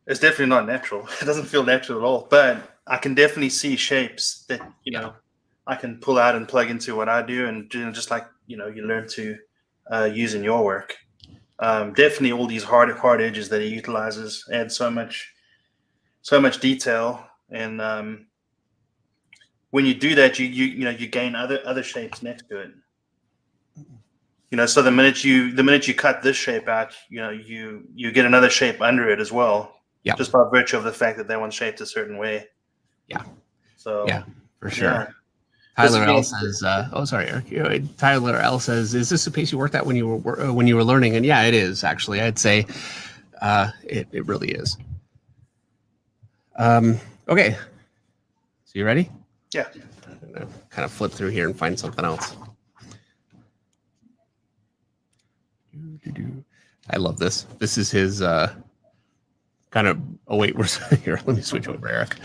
It's definitely not natural. It doesn't feel natural at all. But I can definitely see shapes that I can pull out and plug into what I do, and just like you learn to use in your work. Definitely, all these hard edges that he utilizes add so much detail, and when you do that, you gain other shapes next to it. So the minute you cut this shape out, you get another shape under it as well. Yeah. Just by virtue of the fact that that one's shaped a certain way. Yeah. So yeah, for sure. Yeah. Tyler L says, "Oh, sorry, Eric." Tyler L says, "Is this the pace you worked at when you were learning?" And yeah, it is actually. I'd say it really is. Okay. So you ready? Yeah. I'm gonna kind of flip through here and find something else. I love this. This is his kind of. Oh wait, we're here. Let me switch over, Eric.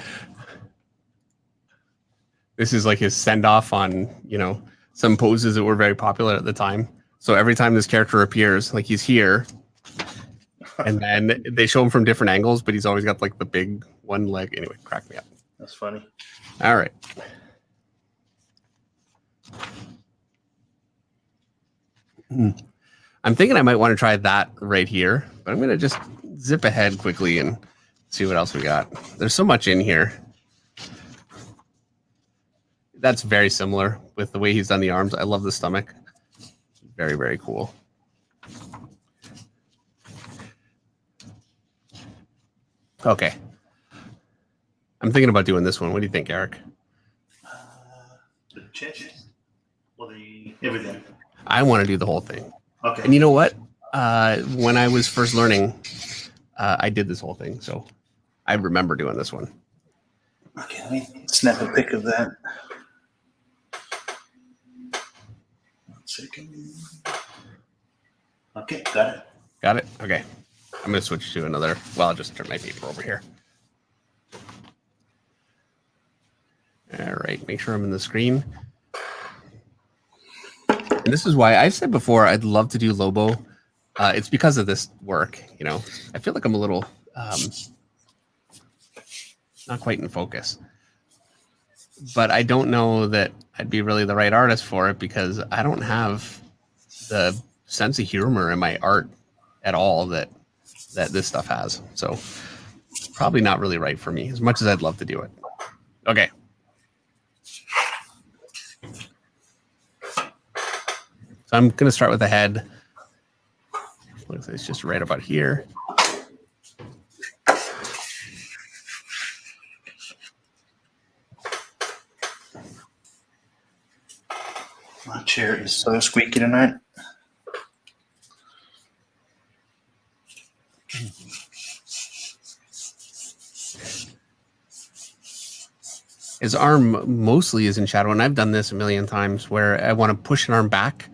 This is like his send off on some poses that were very popular at the time. So every time this character appears, like he's here, and then they show him from different angles, but he's always got like the big one leg. Anyway, crack me up. That's funny. All right. I'm thinking I might want to try that right here, but I'm going to just zip ahead quickly and see what else we got. There's so much in here. That's very similar with the way he's done the arms. I love the stomach. Very, very cool. Okay. I'm thinking about doing this one. What do you think, Eric? The chest or the everything? I want to do the whole thing. Okay. And you know what? When I was first learning, I did this whole thing. So I remember doing this one. Okay, let me snap a pic of that. 1 second. Okay, got it. Got it? Okay. I'm going to switch to another. Well, I'll just turn my paper over here. All right. Make sure I'm in the screen. And this is why I've said before I'd love to do Lobo. It's because of this work. You know, I feel like I'm a little not quite in focus. But I don't know that I'd be really the right artist for it because I don't have the sense of humor in my art at all that this stuff has. So probably not really right for me as much as I'd love to do it. Okay. So I'm going to start with the head. Looks like it's just right about here. My chair is so squeaky tonight. His arm mostly is in shadow, and I've done this a million times where I want to push an arm back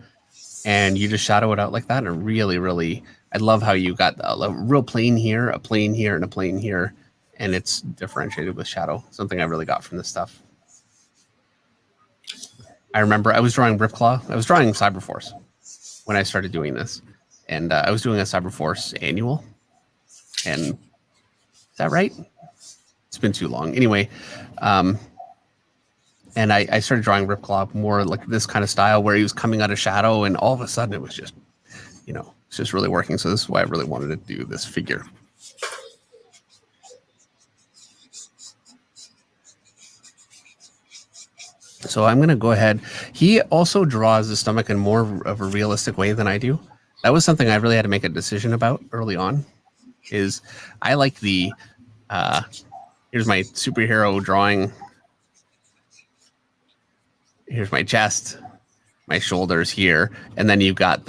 and you just shadow it out like that. And really, really, I love how you got a real plane here, a plane here, and a plane here, and it's differentiated with shadow. Something I really got from this stuff. I remember I was drawing Ripclaw. I was drawing Cyberforce when I started doing this, and I was doing a Cyberforce annual. And is that right? It's been too long. Anyway, and I started drawing Ripclaw more like this kind of style where he was coming out of shadow, and all of a sudden it was just, you know, it's just really working. So this is why I really wanted to do this figure. So I'm going to go ahead. He also draws the stomach in more of a realistic way than I do. That was something I really had to make a decision about early on. Is I like the here's my superhero drawing. Here's my chest, my shoulders here, and then you've got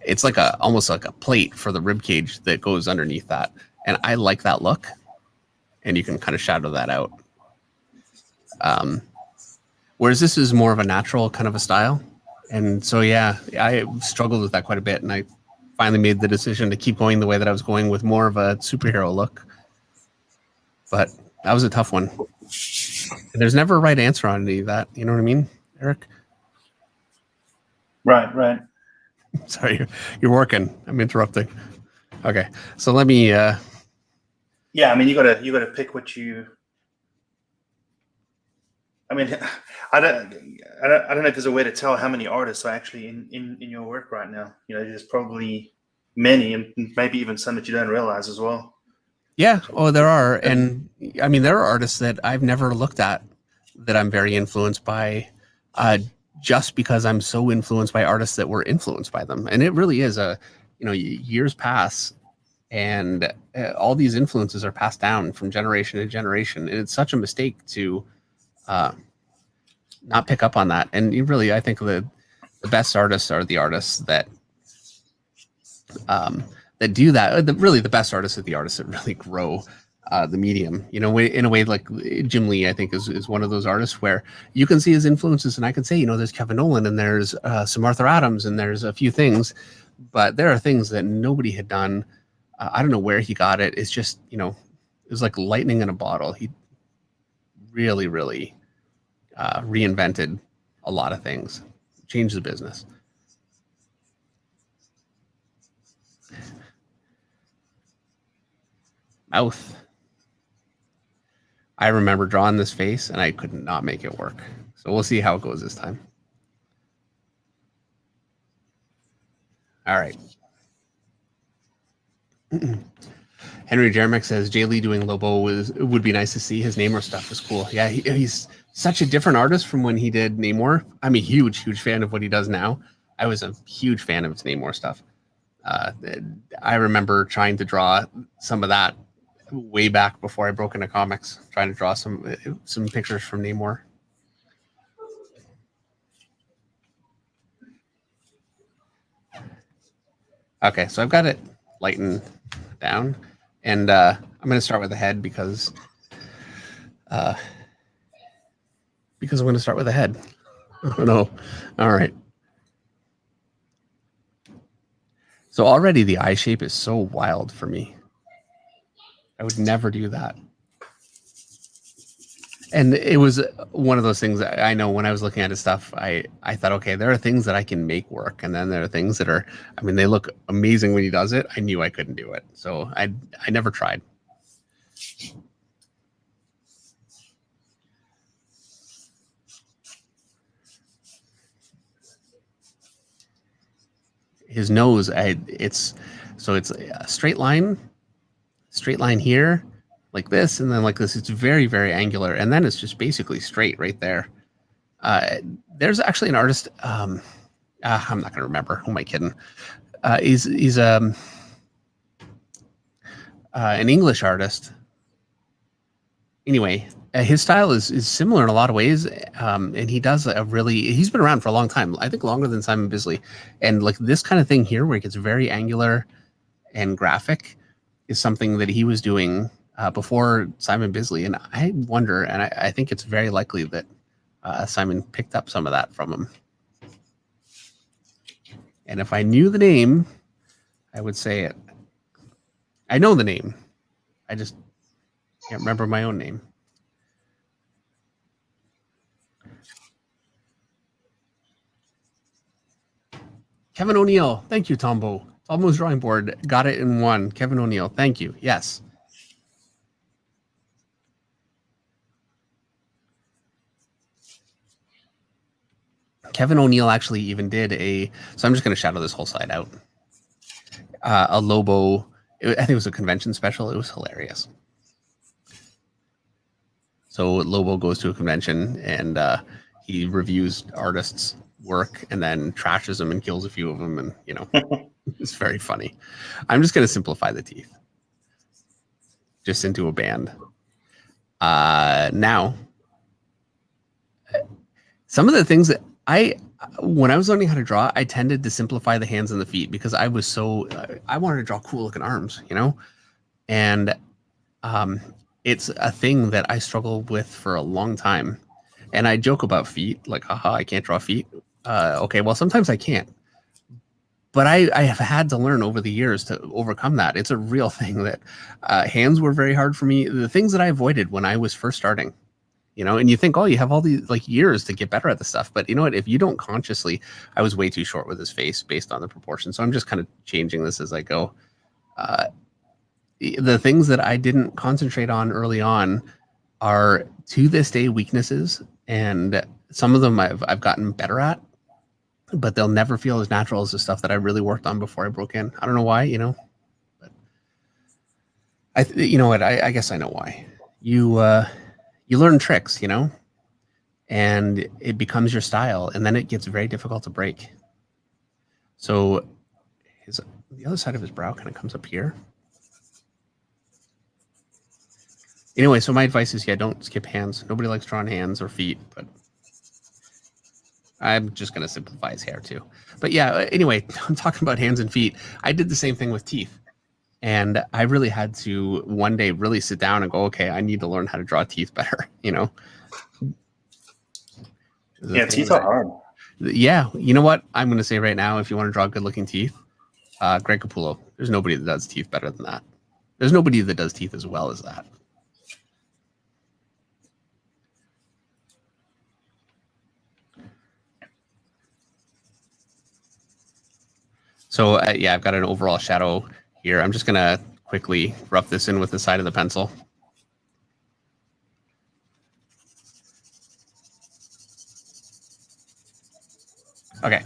it's like almost like a plate for the rib cage that goes underneath that. And I like that look, and you can kind of shadow that out. Whereas this is more of a natural kind of a style. And so, yeah, I struggled with that quite a bit. And I finally made the decision to keep going the way that I was going with more of a superhero look. But that was a tough one. And there's never a right answer on any of that. You know what I mean, Eric? Right. Sorry, you're working. I'm interrupting. Okay, so let me... Yeah, I mean, you gotta pick what you... I mean, I don't know if there's a way to tell how many artists are actually in your work right now. You know, there's probably many, and maybe even some that you don't realize as well. Yeah, oh, there are. And I mean, there are artists that I've never looked at that I'm very influenced by, just because I'm so influenced by artists that were influenced by them. And it really is years pass, and all these influences are passed down from generation to generation. And it's such a mistake to not pick up on that. And I think the best artists are the artists that do that. The best artists are the artists that really grow the medium. You know, in a way like Jim Lee, I think is one of those artists where you can see his influences, and I can say, you know, there's Kevin Nolan and there's some Arthur Adams and there's a few things, but there are things that nobody had done. I don't know where he got it. It's just, you know, it was like lightning in a bottle. He really, really reinvented a lot of things, changed the business. Mouth. I remember drawing this face and I could not make it work. So we'll see how it goes this time. All right. Henry Jeremick says Jay Lee doing Lobo would be nice to see. His name or stuff is cool. Yeah, he's such a different artist from when he did Namor. I'm a huge fan of what he does now. I was a huge fan of his Namor stuff. I remember trying to draw some of that way back before I broke into comics, trying to draw some pictures from Namor. Okay, so I've got it lightened down, and I'm going to start with the head because I'm going to start with the head. Oh no! All right. So already the eye shape is so wild for me. I would never do that. And it was one of those things that I know when I was looking at his stuff, I thought, okay, there are things that I can make work. And then there are things that are, I mean, they look amazing when he does it. I knew I couldn't do it. So I never tried. His nose, it's a straight line here, like this, and then like this. It's very, very angular, and then it's just basically straight right there. There's actually an artist. I'm not going to remember. Who am I kidding? He's an English artist. Anyway, his style is similar in a lot of ways, and he does he's been around for a long time. I think longer than Simon Bisley, and like this kind of thing here, where it gets very angular and graphic, is something that he was doing before Simon Bisley. And I wonder, and I think it's very likely that Simon picked up some of that from him. And if I knew the name, I would say it. I know the name. I just can't remember my own name. Kevin O'Neill. Thank you, Tombo. Tombo's drawing board. Got it in one. Kevin O'Neill. Thank you. Yes. Kevin O'Neill actually even did so I'm just going to shadow this whole side out. A Lobo, I think it was a convention special. It was hilarious. So Lobo goes to a convention and he reviews artists' work and then trashes them and kills a few of them. And, you know, it's very funny. I'm just going to simplify the teeth just into a band. Now, some of the things that when I was learning how to draw, I tended to simplify the hands and the feet because I was I wanted to draw cool looking arms, you know? And it's a thing that I struggled with for a long time. And I joke about feet, like, haha, I can't draw feet. Okay, well, sometimes I can't. But I have had to learn over the years to overcome that. It's a real thing that hands were very hard for me. The things that I avoided when I was first starting, you know, and you think, oh, you have all these like years to get better at this stuff. But you know what? If you don't consciously, I was way too short with his face based on the proportion. So I'm just kind of changing this as I go. The things that I didn't concentrate on early on are to this day weaknesses. And some of them I've gotten better at, but they'll never feel as natural as the stuff that I really worked on before I broke in. I don't know why, you know, but you know what? I guess I know why. You learn tricks, you know, and it becomes your style, and then it gets very difficult to break. So the other side of his brow kind of comes up here. Anyway, so my advice is, yeah, don't skip hands. Nobody likes drawing hands or feet, but I'm just going to simplify his hair too. But yeah, anyway, I'm talking about hands and feet. I did the same thing with teeth. And I really had to one day really sit down and go, okay, I need to learn how to draw teeth better, you know? Yeah, teeth are hard. Yeah. You know what? I'm going to say right now, if you want to draw good looking teeth, Greg Capullo, there's nobody that does teeth better than that. There's nobody that does teeth as well as that. So yeah, I've got an overall shadow here. I'm just going to quickly rough this in with the side of the pencil. Okay.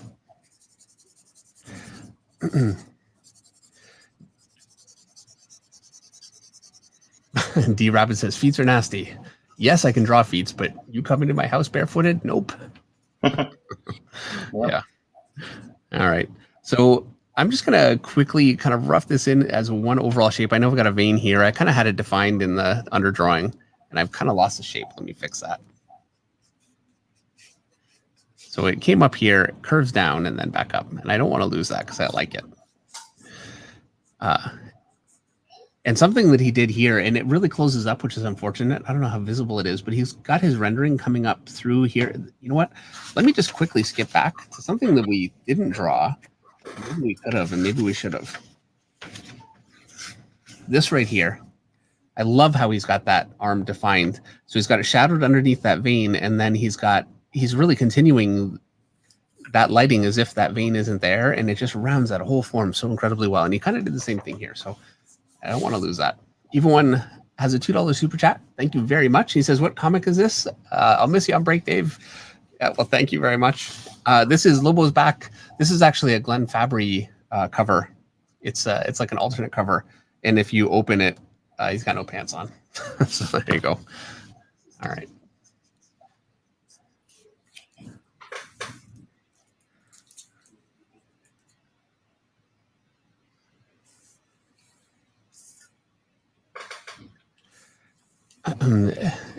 D Rabbit says feet are nasty. yes, I can draw feats, but you come into my house barefooted? Nope. Yeah. All right. So I'm just going to quickly kind of rough this in as one overall shape. I know I've got a vein here. I kind of had it defined in the underdrawing, and I've kind of lost the shape. Let me fix that. So it came up here, it curves down, and then back up. And I don't want to lose that because I like it. And something that he did here, and it really closes up, which is unfortunate. I don't know how visible it is, but he's got his rendering coming up through here. You know what? Let me just quickly skip back to something that we didn't draw. Maybe we could have, and maybe we should have. This right here. I love how he's got that arm defined. So he's got it shadowed underneath that vein, and then he's really continuing that lighting as if that vein isn't there, and it just rounds that whole form so incredibly well. And he kind of did the same thing here, so I don't want to lose that. Even One has a $2 super chat. Thank you very much. He says, "What comic is this? I'll miss you on break, Dave." Yeah, well, thank you very much. This is Lobo's Back. This is actually a Glenn Fabry cover. It's like an alternate cover, and if you open it, he's got no pants on. So there you go. All right.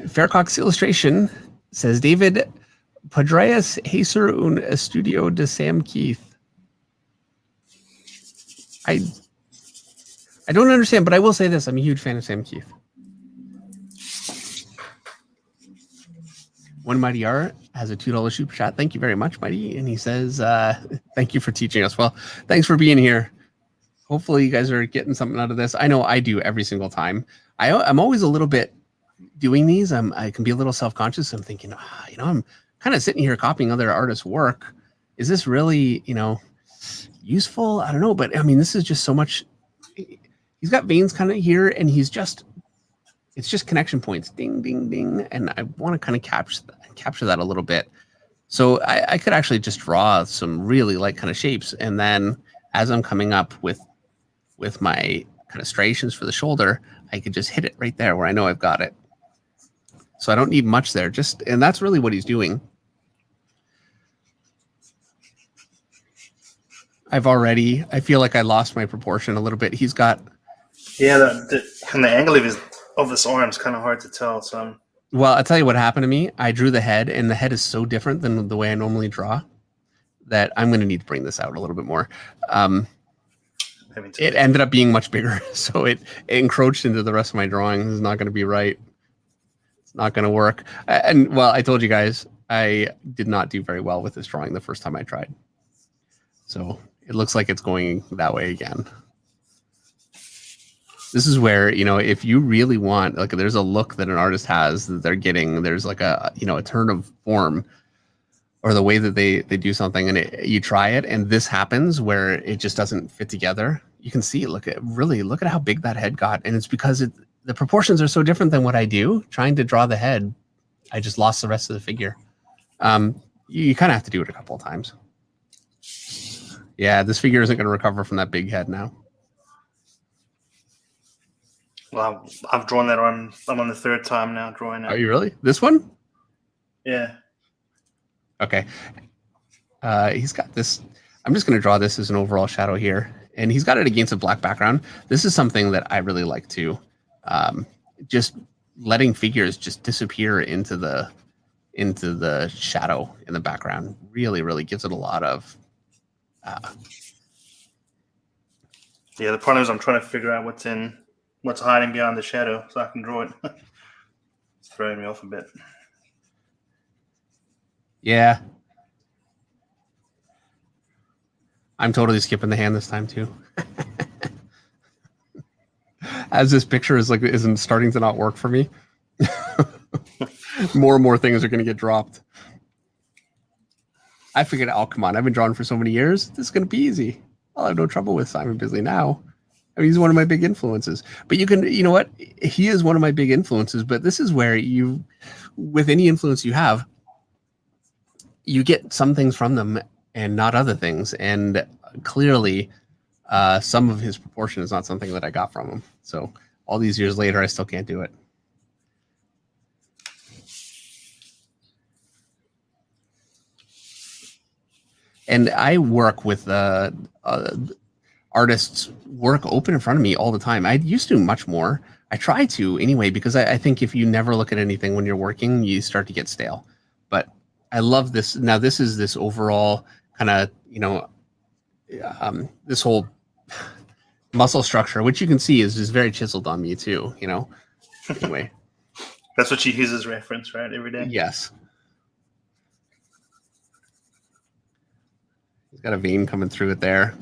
Faircock's illustration says, "David Podreas Hacer un estudio de Sam Keith." I don't understand, but I will say this. I'm a huge fan of Sam Keith. One Mighty R has a $2 super chat. Thank you very much, Mighty. And he says, "Thank you for teaching us." Well, thanks for being here. Hopefully you guys are getting something out of this. I know I do every single time. I'm always a little bit doing these. I can be a little self-conscious. I'm thinking, I'm kind of sitting here copying other artists' work. Is this really, useful? I don't know. But I mean, this is just so much. He's got veins kind of here, and it's just connection points, ding, ding, ding. And I want to kind of capture that a little bit. So I could actually just draw some really light kind of shapes. And then as I'm coming up with my kind of striations for the shoulder, I could just hit it right there where I know I've got it. So I don't need much there. And that's really what he's doing. I feel like I lost my proportion a little bit. He's got. Yeah, the angle of this arm is kind of hard to tell. So. Well, I'll tell you what happened to me. I drew the head, and the head is so different than the way I normally draw that I'm going to need to bring this out a little bit more. It ended up being much bigger, so it encroached into the rest of my drawing. This is not going to be right. It's not going to work. And well, I told you guys, I did not do very well with this drawing the first time I tried. So it looks like it's going that way again. This is where, if you really want, like, there's a look that an artist has that they're getting, there's like a turn of form or the way that they do something, and you try it, and this happens where it just doesn't fit together. You can see, look at how big that head got. And it's because the proportions are so different than what I do. Trying to draw the head, I just lost the rest of the figure. You kind of have to do it a couple of times. Yeah, this figure isn't going to recover from that big head now. Well, I've drawn that on. I'm on the third time now drawing it. Are you really? This one? Yeah. Okay. He's got this. I'm just going to draw this as an overall shadow here. And he's got it against a black background. This is something that I really like too. Just letting figures just disappear into the shadow in the background really, really gives it a lot of. Yeah, the problem is I'm trying to figure out what's hiding behind the shadow so I can draw it. It's throwing me off a bit. Yeah. I'm totally skipping the hand this time too. As this picture isn't starting to not work for me. More and more things are going to get dropped. I figured, come on, I've been drawing for so many years. This is going to be easy. I'll have no trouble with Simon Bisley now. I mean, he's one of my big influences. But you know what? He is one of my big influences, but this is where with any influence you have, you get some things from them and not other things. And clearly, some of his proportion is not something that I got from him. So all these years later, I still can't do it. And I work with artists' work open in front of me all the time. I used to much more. I try to anyway, because I think if you never look at anything when you're working, you start to get stale. But I love this. Now, this is this overall kind of, this whole muscle structure, which you can see is very chiseled on me too, Anyway. That's what you use as reference, right? Every day? Yes. He's got a vein coming through it there.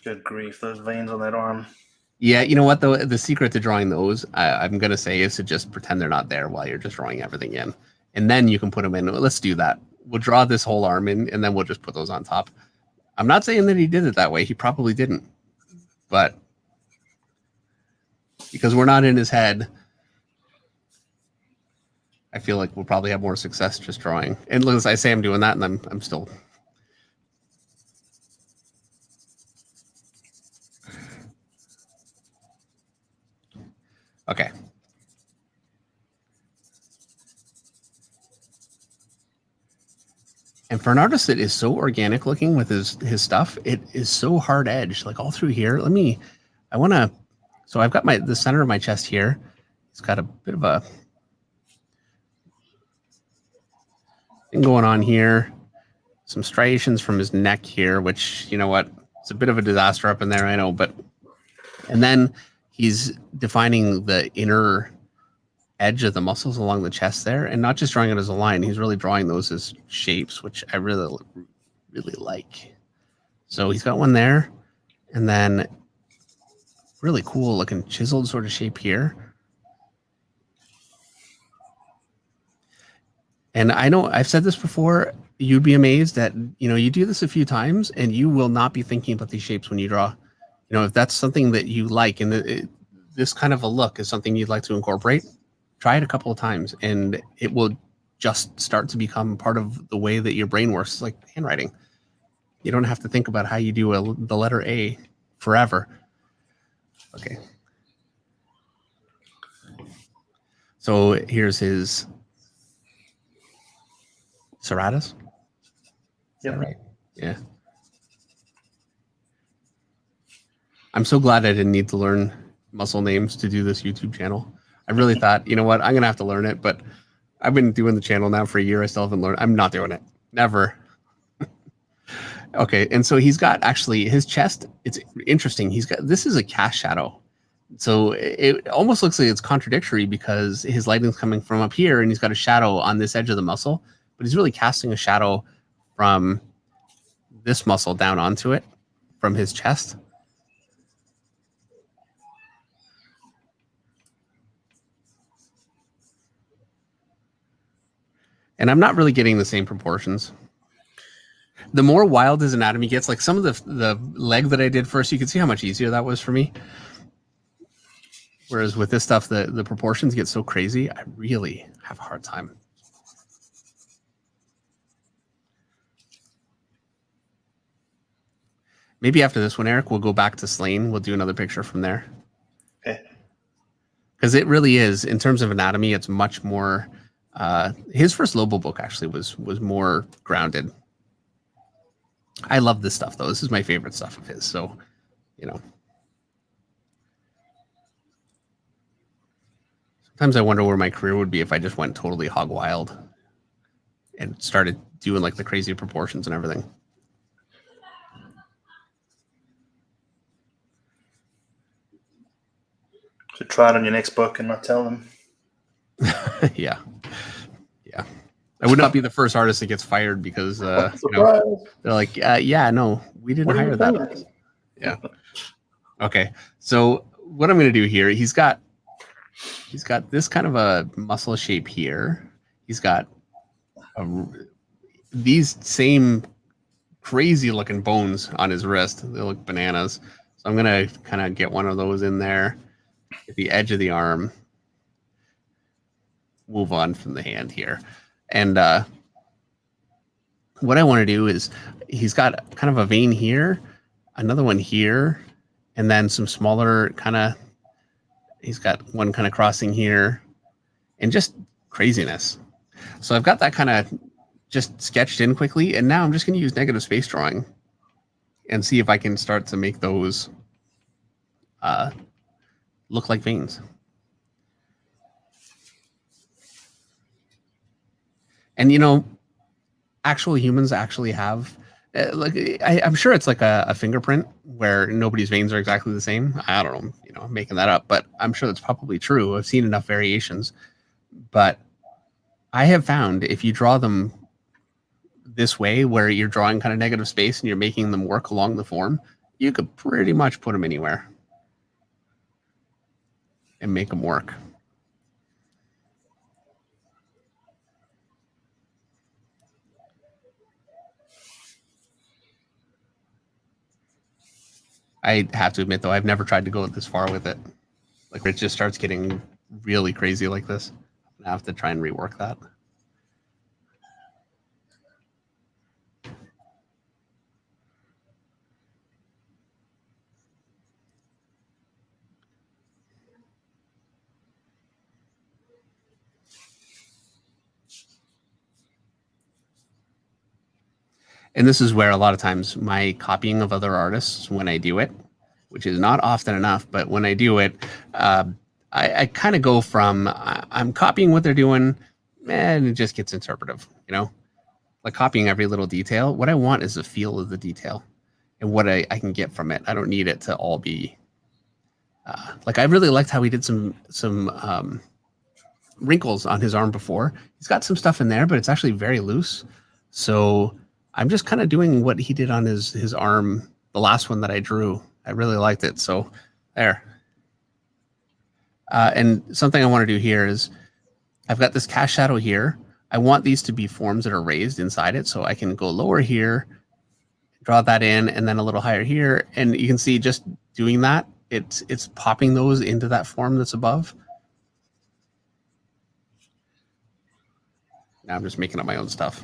Good grief, those veins on that arm. Yeah, you know what, though? The secret to drawing those, I'm going to say, is to just pretend they're not there while you're just drawing everything in. And then you can put them in. Let's do that. We'll draw this whole arm in, and then we'll just put those on top. I'm not saying that he did it that way. He probably didn't. But because we're not in his head, I feel like we'll probably have more success just drawing. And as I say, I'm doing that, and I'm still... Okay. And for an artist that is so organic looking with his stuff, it is so hard edged, like all through here. So I've got the center of my chest here. It's got a bit of a thing going on here. Some striations from his neck here, which, you know what, it's a bit of a disaster up in there, I know, and then he's defining the inner edge of the muscles along the chest there, and not just drawing it as a line. He's really drawing those as shapes, which I really, really like. So he's got one there, and then really cool looking chiseled sort of shape here. And I know I've said this before, you'd be amazed that, you do this a few times and you will not be thinking about these shapes when you draw. If that's something that you like, and this kind of a look is something you'd like to incorporate, try it a couple of times and it will just start to become part of the way that your brain works. It's like handwriting. You don't have to think about how you do the letter A forever. Okay. So here's his serratus. Yep. Right. Yeah. I'm so glad I didn't need to learn muscle names to do this YouTube channel. I really thought, you know what, I'm going to have to learn it, but I've been doing the channel now for a year. I still haven't learned. I'm not doing it. Never. Okay. And so he's got actually his chest. It's interesting. This is a cast shadow. So it almost looks like it's contradictory because his lighting's coming from up here and he's got a shadow on this edge of the muscle, but he's really casting a shadow from this muscle down onto it from his chest. And I'm not really getting the same proportions. The more wild his anatomy gets, like some of the leg that I did first, you can see how much easier that was for me. Whereas with this stuff, the proportions get so crazy, I really have a hard time. Maybe after this one, Eric, we'll go back to Slane. We'll do another picture from there. Okay. Because it really is, in terms of anatomy, it's much more... his first Lobo book actually was more grounded. I love this stuff, though. This is my favorite stuff of his. So, sometimes I wonder where my career would be if I just went totally hog wild and started doing like the crazy proportions and everything. Should try it on your next book and not tell them. Yeah. I would not be the first artist that gets fired because they're like, yeah, no, we didn't hire that artist. Yeah. Okay. So what I'm going to do here, he's got this kind of a muscle shape here. He's got these same crazy looking bones on his wrist. They look bananas. So I'm going to kind of get one of those in there at the edge of the arm. Move on from the hand here. And what I want to do is he's got kind of a vein here, another one here, and then some smaller he's got one kind of crossing here, and just craziness. So I've got that kind of just sketched in quickly. And now I'm just going to use negative space drawing and see if I can start to make those look like veins. And, you know, actual humans actually have, I'm sure it's like a fingerprint where nobody's veins are exactly the same. I don't know, you know, I'm making that up, but I'm sure that's probably true. I've seen enough variations. But I have found if you draw them this way, where you're drawing kind of negative space and you're making them work along the form, you could pretty much put them anywhere and make them work. I have to admit, though, I've never tried to go this far with it. Like, it just starts getting really crazy like this. I have to try and rework that. And this is where a lot of times my copying of other artists, when I do it, which is not often enough, but when I do it, I kind of go from I'm copying what they're doing, and it just gets interpretive, you know, like copying every little detail. What I want is the feel of the detail and what I can get from it. I don't need it to all be like, I really liked how he did some wrinkles on his arm before. He's got some stuff in there, but it's actually very loose. So I'm just kind of doing what he did on his arm, the last one that I drew. I really liked it. So there. And something I want to do here is I've got this cast shadow here. I want these to be forms that are raised inside it. So I can go lower here, draw that in, and then a little higher here. And you can see just doing that, it's popping those into that form that's above. Now I'm just making up my own stuff.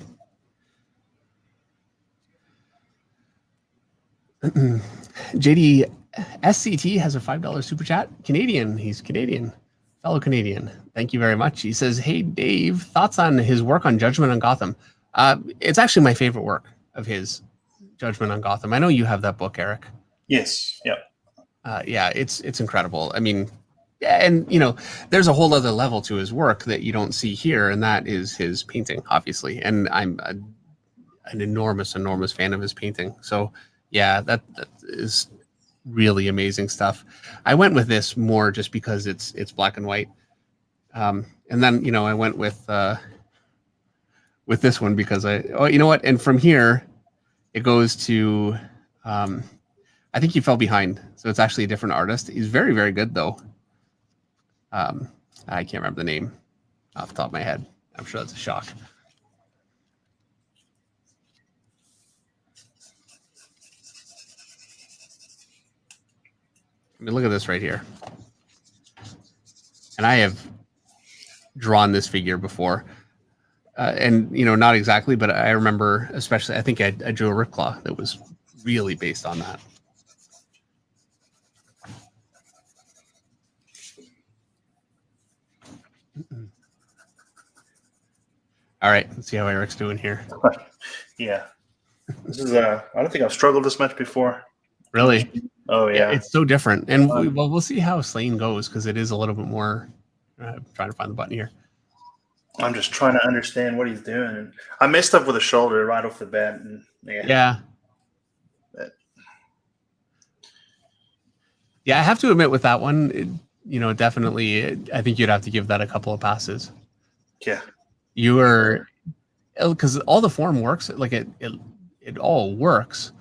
JD SCT has a $5 super chat. Canadian. He's Canadian. Fellow Canadian. Thank you very much. He says, hey, Dave, thoughts on his work on Judgment on Gotham? It's actually my favorite work of his, Judgment on Gotham. I know you have that book, Eric. Yes. Yeah. Yeah, it's incredible. I mean, and, you know, there's a whole other level to his work that you don't see here, and that is his painting, obviously. And I'm an enormous fan of his painting. So, yeah, that is really amazing stuff. I went with this more just because it's black and white. And then, you know, I went with this one because you know what? And from here, it goes to, I think he fell behind. So it's actually a different artist. He's very, very good, though. I can't remember the name off the top of my head. I'm sure that's a shock. I mean, look at this right here. And I have drawn this figure before. And, you know, not exactly, but I remember, especially, I think I drew a Ripclaw that was really based on that. All right, let's see how Eric's doing here. Yeah. This is I don't think I've struggled this much before. Really? Oh, yeah. It's so different. And we'll see how Slane goes, because it is a little bit more. I'm trying to find the button here. I'm just trying to understand what he's doing. I messed up with a shoulder right off the bat. And yeah. Yeah, I have to admit with that one, you know, definitely, I think you'd have to give that a couple of passes. Yeah. You were, because all the form works, like it all works,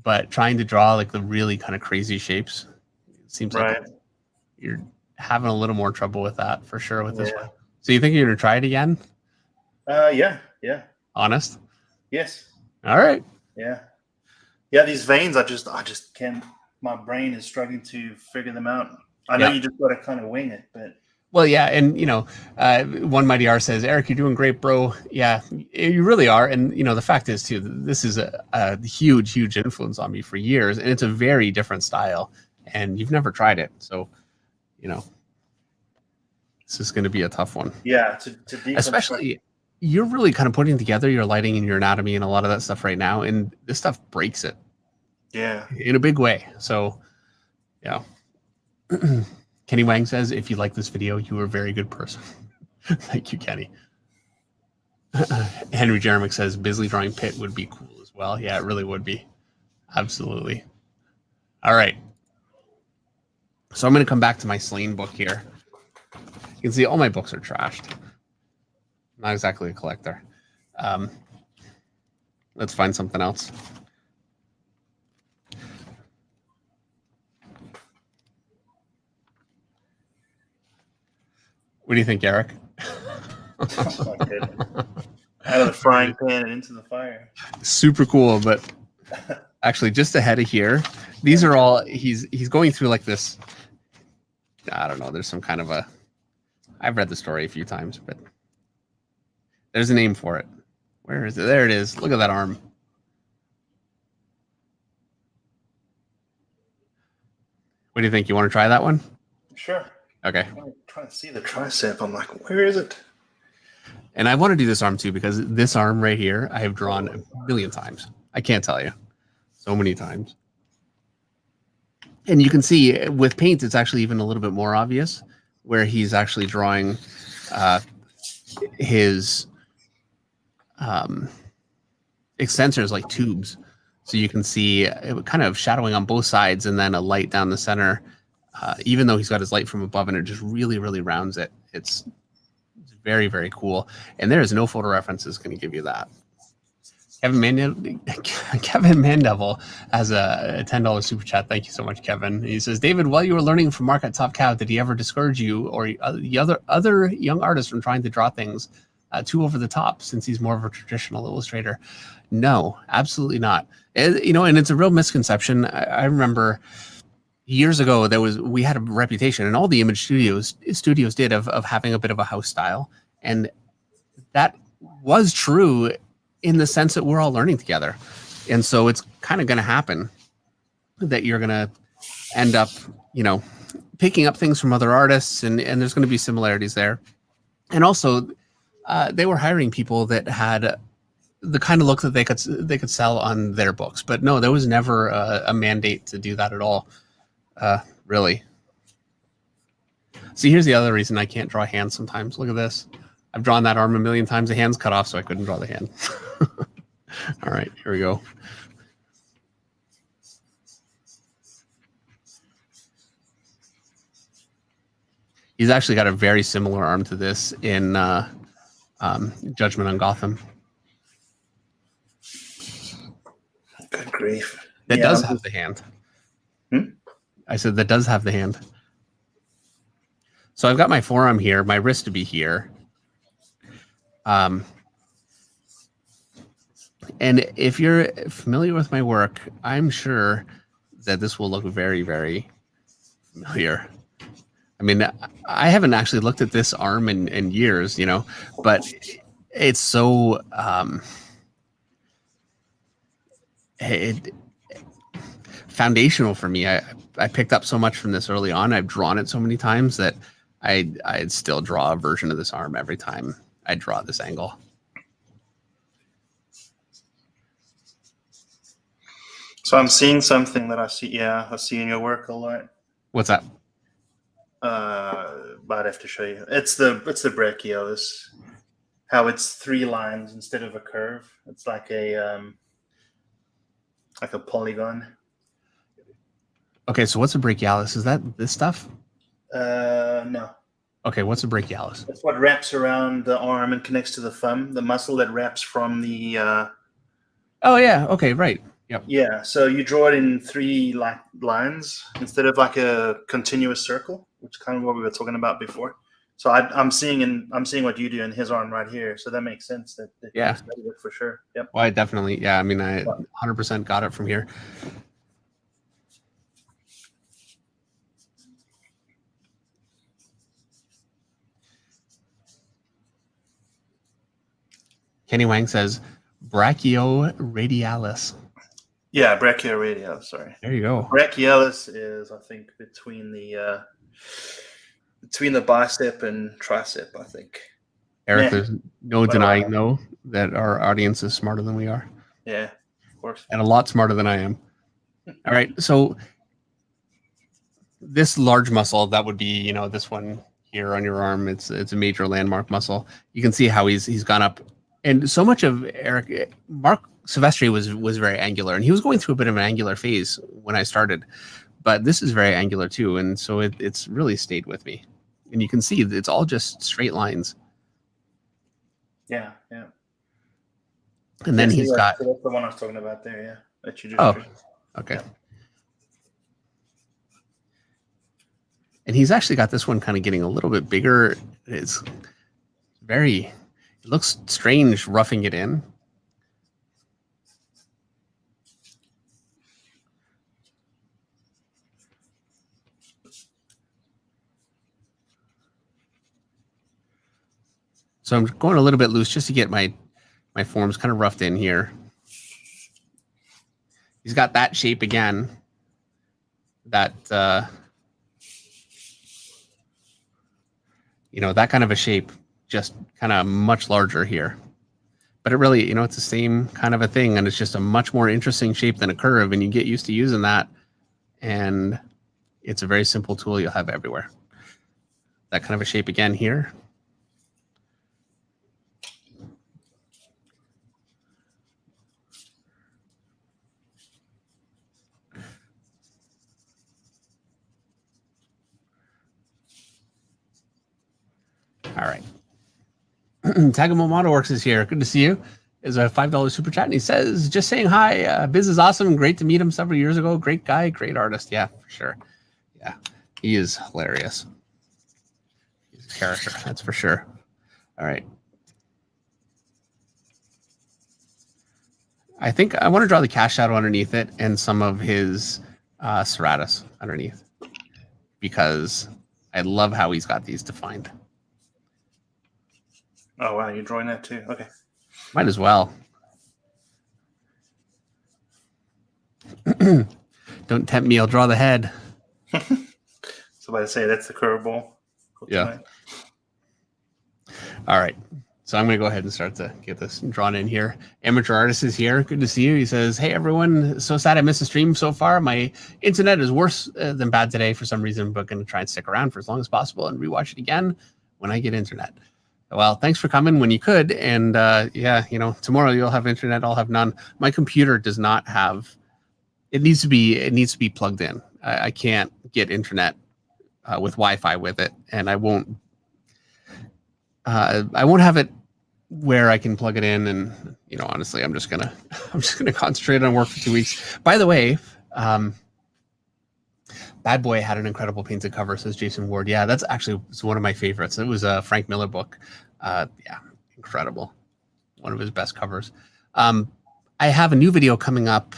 but trying to draw like the really kind of crazy shapes, it seems like you're having a little more trouble with that for sure with this one. So you think you're gonna try it again? Yeah. Honest? Yes. All right. Yeah. These veins, I just can't. My brain is struggling to figure them out. I know you just got to kind of wing it, but. Well, yeah, and you know, One Mighty R says, Eric, you're doing great, bro. Yeah, you really are. And you know, the fact is too, this is a huge influence on me for years, and it's a very different style, and you've never tried it, so you know, this is going to be a tough one. Yeah, to especially you're really kind of putting together your lighting and your anatomy and a lot of that stuff right now, and this stuff breaks it. Yeah. In a big way. So, yeah. Kenny Wang says, if you like this video, you are a very good person. Thank you, Kenny. Henry Jeremick says, Bisley drawing Pit would be cool as well. Yeah, it really would be. Absolutely. All right. So I'm going to come back to my Slane book here. You can see all my books are trashed. Not exactly a collector. Let's find something else. What do you think, Eric? Oh, my goodness. Out of the frying pan and into the fire. Super cool, but actually just ahead of here, these are all, he's going through like this, I don't know, there's some kind of a, I've read the story a few times, but there's a name for it. Where is it? There it is. Look at that arm. What do you think? You want to try that one? Sure. Okay. I'm trying to see the tricep. I'm like, where is it? And I want to do this arm too, because this arm right here, I have drawn a million times. I can't tell you. So many times. And you can see with paint, it's actually even a little bit more obvious where he's actually drawing his extensors like tubes. So you can see it kind of shadowing on both sides and then a light down the center, even though he's got his light from above, and it just really, really rounds it. It's very, very cool. And there is no photo references going to give you that. Kevin Mandevil has a $10 super chat. Thank you so much, Kevin. He says, David, while you were learning from Mark at Top Cow, did he ever discourage you or the other young artists from trying to draw things too over the top, since he's more of a traditional illustrator? No, absolutely not. And it's a real misconception. I remember years ago we had a reputation, and all the image studios did of having a bit of a house style, and that was true in the sense that we're all learning together. And so it's kind of going to happen that you're going to end up, picking up things from other artists, and there's going to be similarities there. And also they were hiring people that had the kind of look that they could sell on their books. But no, there was never a mandate to do that at all. Really. See, here's the other reason I can't draw hands sometimes. Look at this. I've drawn that arm a million times. The hand's cut off, so I couldn't draw the hand. All right, here we go. He's actually got a very similar arm to this in Judgment on Gotham. Good grief. That does have the hand. I said that does have the hand. So I've got my forearm here, my wrist to be here. And if you're familiar with my work, I'm sure that this will look very, very familiar. I mean, I haven't actually looked at this arm in years, but it's so foundational for me. I picked up so much from this early on. I've drawn it so many times that I'd still draw a version of this arm every time I draw this angle. So I'm seeing something that I see in your work a lot. What's that? But I'd have to show you. It's the brachialis. How it's 3 lines instead of a curve. It's like a polygon. Okay, so what's a brachialis? Is that this stuff? No. Okay, what's a brachialis? It's what wraps around the arm and connects to the thumb. The muscle that wraps from the. Oh yeah. Okay. Right. Yep. Yeah. So you draw it in 3 lines instead of like a continuous circle, which is kind of what we were talking about before. So I'm seeing what you do in his arm right here. So that makes sense. That yeah, for sure. Yep. Well, I definitely. Yeah. I mean, I 100% got it from here. Kenny Wang says brachioradialis. Yeah, brachioradialis. Sorry. There you go. Brachialis is, I think, between the bicep and tricep, I think. Eric, Yeah. there's no denying, though, that our audience is smarter than we are. Yeah, of course. And a lot smarter than I am. All right. So this large muscle, that would be, you know, this one here on your arm. It's a major landmark muscle. You can see how he's gone up. And so much of Mark Silvestri was very angular, and he was going through a bit of an angular phase when I started. But this is very angular too, and so it's really stayed with me. And you can see it's all just straight lines. Yeah, yeah. And then he's got... That's the one I was talking about there, yeah. That you just drew. Okay. Yeah. And he's actually got this one kind of getting a little bit bigger. It looks strange roughing it in. So I'm going a little bit loose just to get my forms kind of roughed in here. He's got that shape again. That, you know, that kind of a shape, just kind of much larger here. But it really, you know, it's the same kind of a thing, and it's just a much more interesting shape than a curve, and you get used to using that, and it's a very simple tool you'll have everywhere. That kind of a shape again here. All right. Tagamo Motoworks is here. Good to see you. Is a $5 super chat, and he says, just saying hi. Biz is awesome. Great to meet him several years ago. Great guy, great artist. Yeah, for sure. Yeah, he is hilarious. He's a character, that's for sure. All right. I think I want to draw the cast shadow underneath it and some of his serratus underneath, because I love how he's got these defined. Oh, wow, you're drawing that too? Okay. Might as well. Don't tempt me, I'll draw the head. So I say that's the curveball. Yeah. All right. So I'm going to go ahead and start to get this drawn in here. Amateur Artist is here. Good to see you. He says, hey, everyone. So sad I missed the stream so far. My internet is worse than bad today for some reason, but going to try and stick around for as long as possible and rewatch it again when I get internet. Well, thanks for coming when you could. And yeah, you know, tomorrow you'll have internet. I'll have none. My computer does not have, it needs to be plugged in. I can't get internet with Wi-Fi with it. And I won't have it where I can plug it in. And, you know, honestly, I'm just gonna concentrate on work for 2 weeks. By the way, Bad Boy had an incredible painted cover, says Jason Ward. Yeah, that's actually one of my favorites. It was a Frank Miller book. Yeah, incredible. One of his best covers. I have a new video coming up.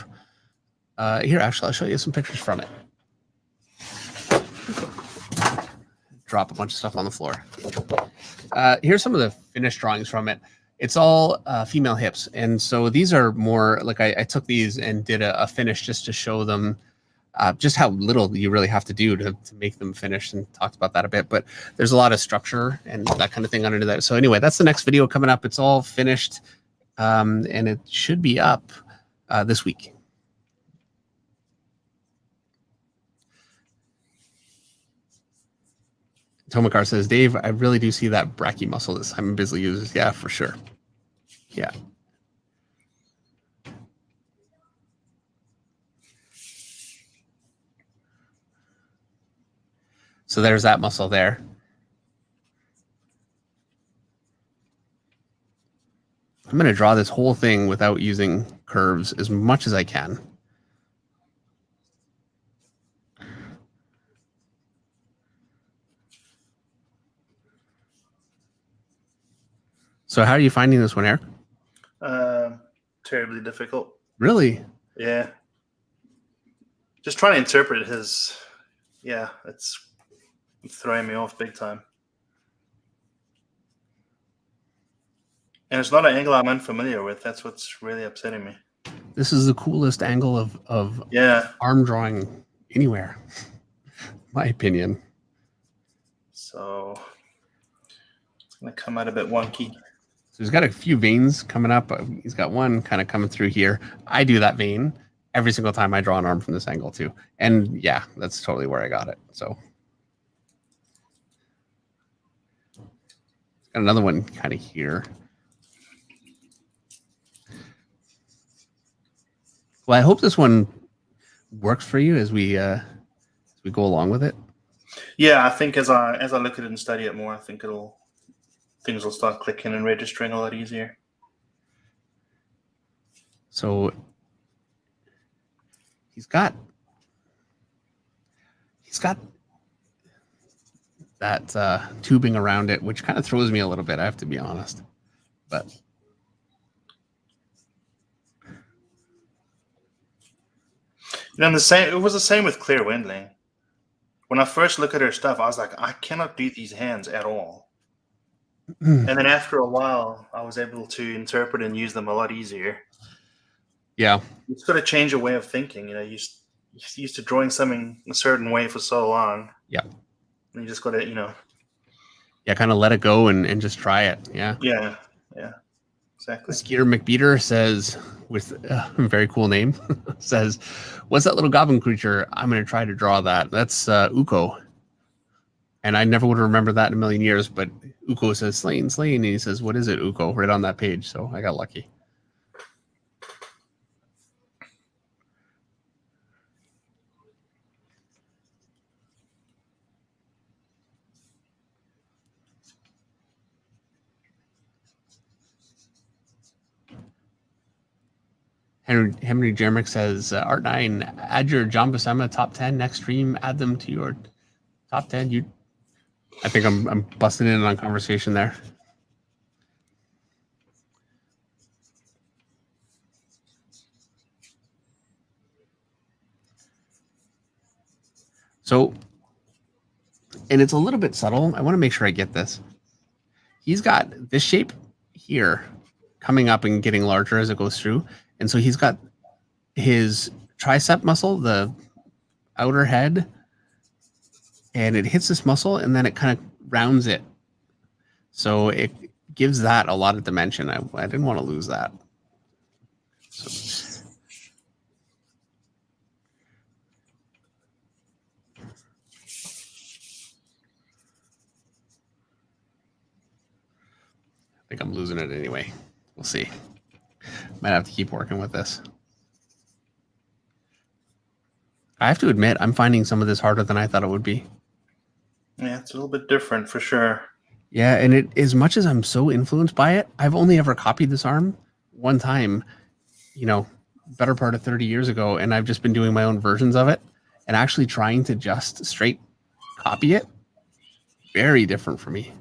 Here, actually, I'll show you some pictures from it. Drop a bunch of stuff on the floor. Here's some of the finished drawings from it. It's all female hips. And so these are more like I took these and did a finish just to show them just how little you really have to do to make them finished, and talked about that a bit. But there's a lot of structure and that kind of thing under that. So anyway, that's the next video coming up. It's all finished, and it should be up this week. Tomakar says, Dave, I really do see that brachii muscle that Simon Bisley uses. Yeah, for sure. Yeah. So there's that muscle there. I'm going to draw this whole thing without using curves as much as I can. So how are you finding this one, Eric? Terribly difficult. Really? Yeah. Just trying to interpret his, yeah, it's throwing me off big time. And it's not an angle I'm unfamiliar with. That's what's really upsetting me. This is the coolest angle of yeah, arm drawing anywhere, my opinion. So it's going to come out a bit wonky. So he's got a few veins coming up. He's got one kind of coming through here. I do that vein every single time I draw an arm from this angle too. And yeah, that's totally where I got it. So got another one kind of here. Well, I hope this one works for you as we go along with it. Yeah, I think as I look at it and study it more, I think things will start clicking and registering a lot easier. So he's got that tubing around it, which kind of throws me a little bit, I have to be honest. But it was the same with Claire Wendling. When I first look at her stuff, I was like, I cannot do these hands at all. And then after a while, I was able to interpret and use them a lot easier. Yeah. It's got to change your way of thinking. You're used to drawing something a certain way for so long. Yeah. And you just got to, Yeah, kind of let it go and just try it. Yeah. Yeah. Exactly. Skeeter McBeater says, with a very cool name, says, what's that little goblin creature? I'm going to try to draw that. That's Uko. And I never would have remembered that in a million years, but Uko says slain. And he says, what is it, Uko? Right on that page. So I got lucky. Henry Jermick says, Art9, add your John Buscema top 10 next stream. Add them to your top 10. I think I'm busting in on conversation there. So, and it's a little bit subtle. I want to make sure I get this. He's got this shape here coming up and getting larger as it goes through. And so he's got his tricep muscle, the outer head, and it hits this muscle and then it kind of rounds it. So it gives that a lot of dimension. I didn't want to lose that. So, I think I'm losing it anyway. We'll see. Might have to keep working with this. I have to admit, I'm finding some of this harder than I thought it would be. Yeah, it's a little bit different for sure. Yeah, and as much as I'm so influenced by it, I've only ever copied this arm one time, better part of 30 years ago, and I've just been doing my own versions of it and actually trying to just straight copy it. Very different for me.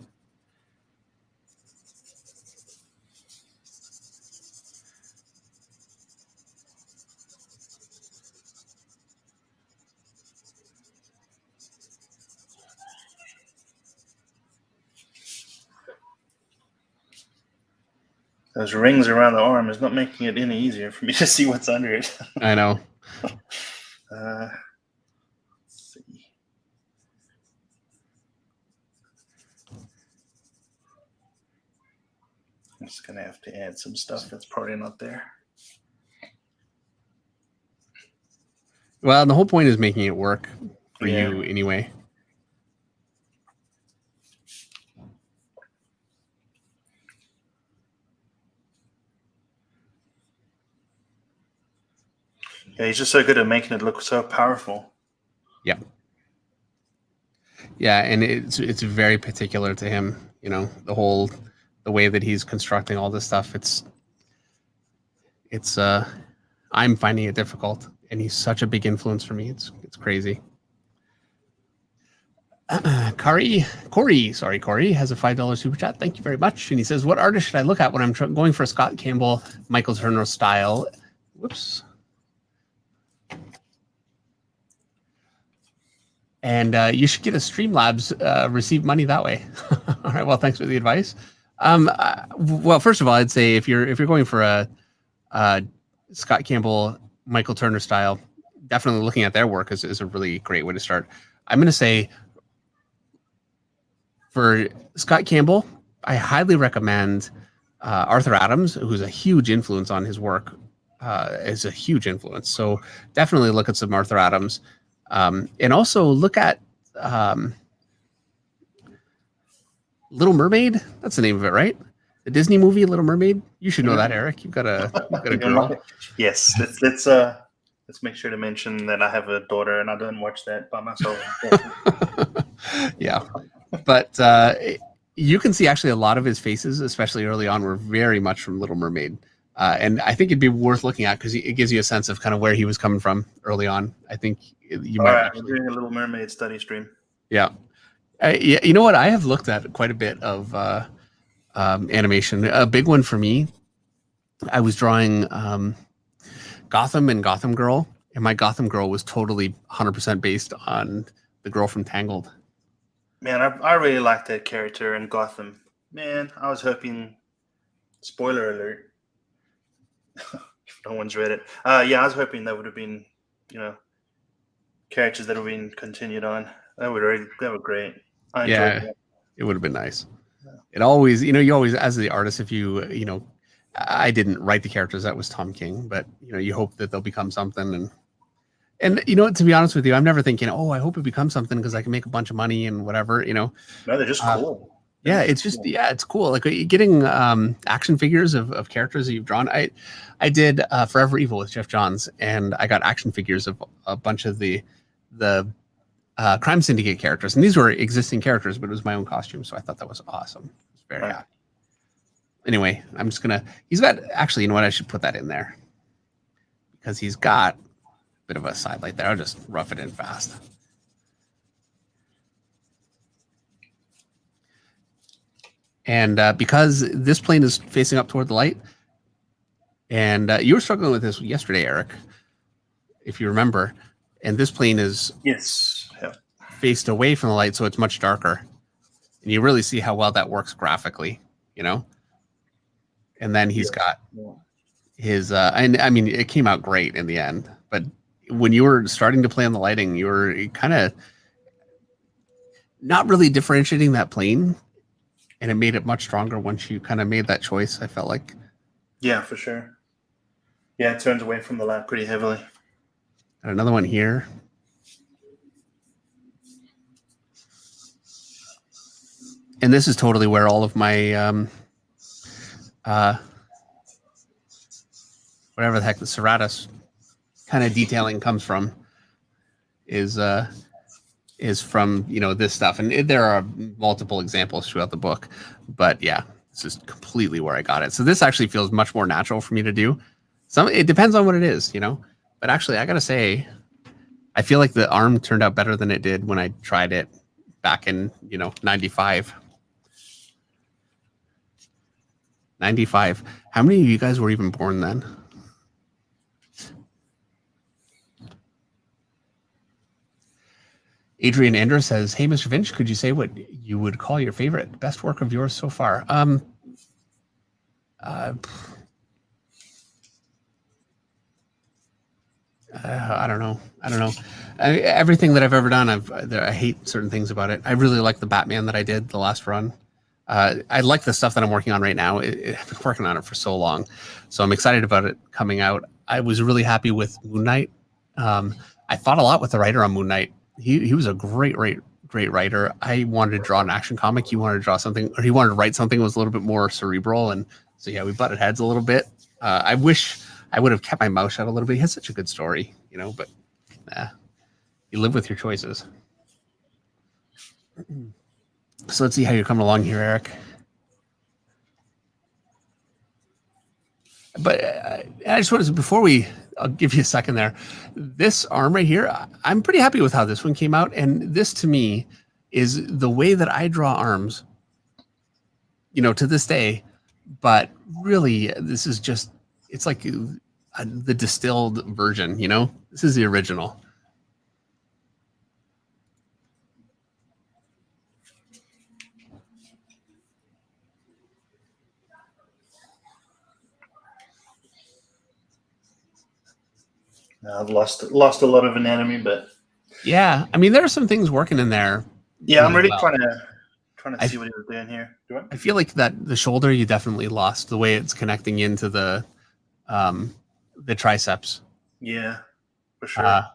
Those rings around the arm is not making it any easier for me to see what's under it. I know. Let's see. I'm just going to have to add some stuff that's probably not there. Well, the whole point is making it work for you anyway. Yeah, he's just so good at making it look so powerful. Yeah. Yeah, and it's very particular to him, the way that he's constructing all this stuff. It's I'm finding it difficult, and he's such a big influence for me. It's crazy. Corey has a $5 super chat. Thank you very much. And he says, what artist should I look at when I'm going for a Scott Campbell, Michael Turner style? Whoops. And you should get a Streamlabs, receive money that way. All right. Well, thanks for the advice. Well, first of all, I'd say if you're going for a Scott Campbell, Michael Turner style, definitely looking at their work is a really great way to start. I'm going to say for Scott Campbell, highly recommend Arthur Adams, who's a huge influence on his work, is a huge influence. So definitely look at some Arthur Adams, and also look at Little Mermaid. That's the name of it, right? The Disney movie Little Mermaid. You should know that, Eric. You've got a girl. Yes, let's make sure to mention that I have a daughter and I don't watch that by myself. Yeah, but you can see actually a lot of his faces, especially early on, were very much from Little Mermaid. And I think it'd be worth looking at because it gives you a sense of kind of where he was coming from early on. I think you might. We're doing a Little Mermaid study stream. Yeah. Yeah, you know what? I have looked at quite a bit of animation. A big one for me, I was drawing Gotham and Gotham Girl, and my Gotham Girl was totally 100% based on the girl from Tangled. Man, I really liked that character in Gotham. Man, I was hoping. Spoiler alert. If no one's read it. Yeah, I was hoping that would have been, characters that have been continued on. That were great. I enjoyed that. It would have been nice. Yeah. It always, you always, as the artist, if you, I didn't write the characters, that was Tom King, but you hope that they'll become something. And to be honest with you, I'm never thinking, oh, I hope it becomes something because I can make a bunch of money and whatever, No, they're just cool. Yeah, it's just it's cool. Like getting action figures of characters that you've drawn. I did Forever Evil with Jeff Johns, and I got action figures of a bunch of the Crime Syndicate characters, and these were existing characters, but it was my own costume, so I thought that was awesome. I was very happy. Anyway, I'm just gonna. He's got actually. You know what? I should put that in there because he's got a bit of a side light there. I'll just rough it in fast. And because this plane is facing up toward the light, and you were struggling with this yesterday, Eric, if you remember, and this plane is faced away from the light, so it's much darker. And you really see how well that works graphically, And then he's got his, and I mean, it came out great in the end. But when you were starting to play on the lighting, you were kind of not really differentiating that plane. And it made it much stronger once you kind of made that choice, I felt like. Yeah, for sure. Yeah, it turns away from the light pretty heavily. And another one here. And this is totally where all of my, whatever the heck the Serratus kind of detailing comes from, is from this stuff, and there are multiple examples throughout the book, but yeah, this is completely where I got it. So this actually feels much more natural for me to do. It depends on what it is, but actually I gotta say, I feel like the arm turned out better than it did when I tried it back in 95. How many of you guys were even born then? Adrian Ender says, "Hey, Mr. Finch, could you say what you would call your favorite best work of yours so far?" I don't know. Everything that I've ever done, I hate certain things about it. I really like the Batman that I did the last run. I like the stuff that I'm working on right now. I've been working on it for so long, so I'm excited about it coming out. I was really happy with Moon Knight. I thought a lot with the writer on Moon Knight. He was a great writer. I wanted to draw an action comic. He wanted to draw something, or he wanted to write something that was a little bit more cerebral. And so, yeah, we butted heads a little bit. I wish I would have kept my mouth shut a little bit. He has such a good story, but you live with your choices. So let's see how you're coming along here, Eric. But I just wanted to, before I'll give you a second there. This arm right here, I'm pretty happy with how this one came out. And this to me is the way that I draw arms, to this day. But really, this is just, it's like the distilled version, This is the original. I've lost a lot of anatomy, but yeah, I mean, there are some things working in there. Yeah, I'm really trying trying to see what he was doing here. I feel like that the shoulder you definitely lost the way it's connecting into the triceps. Yeah, for sure.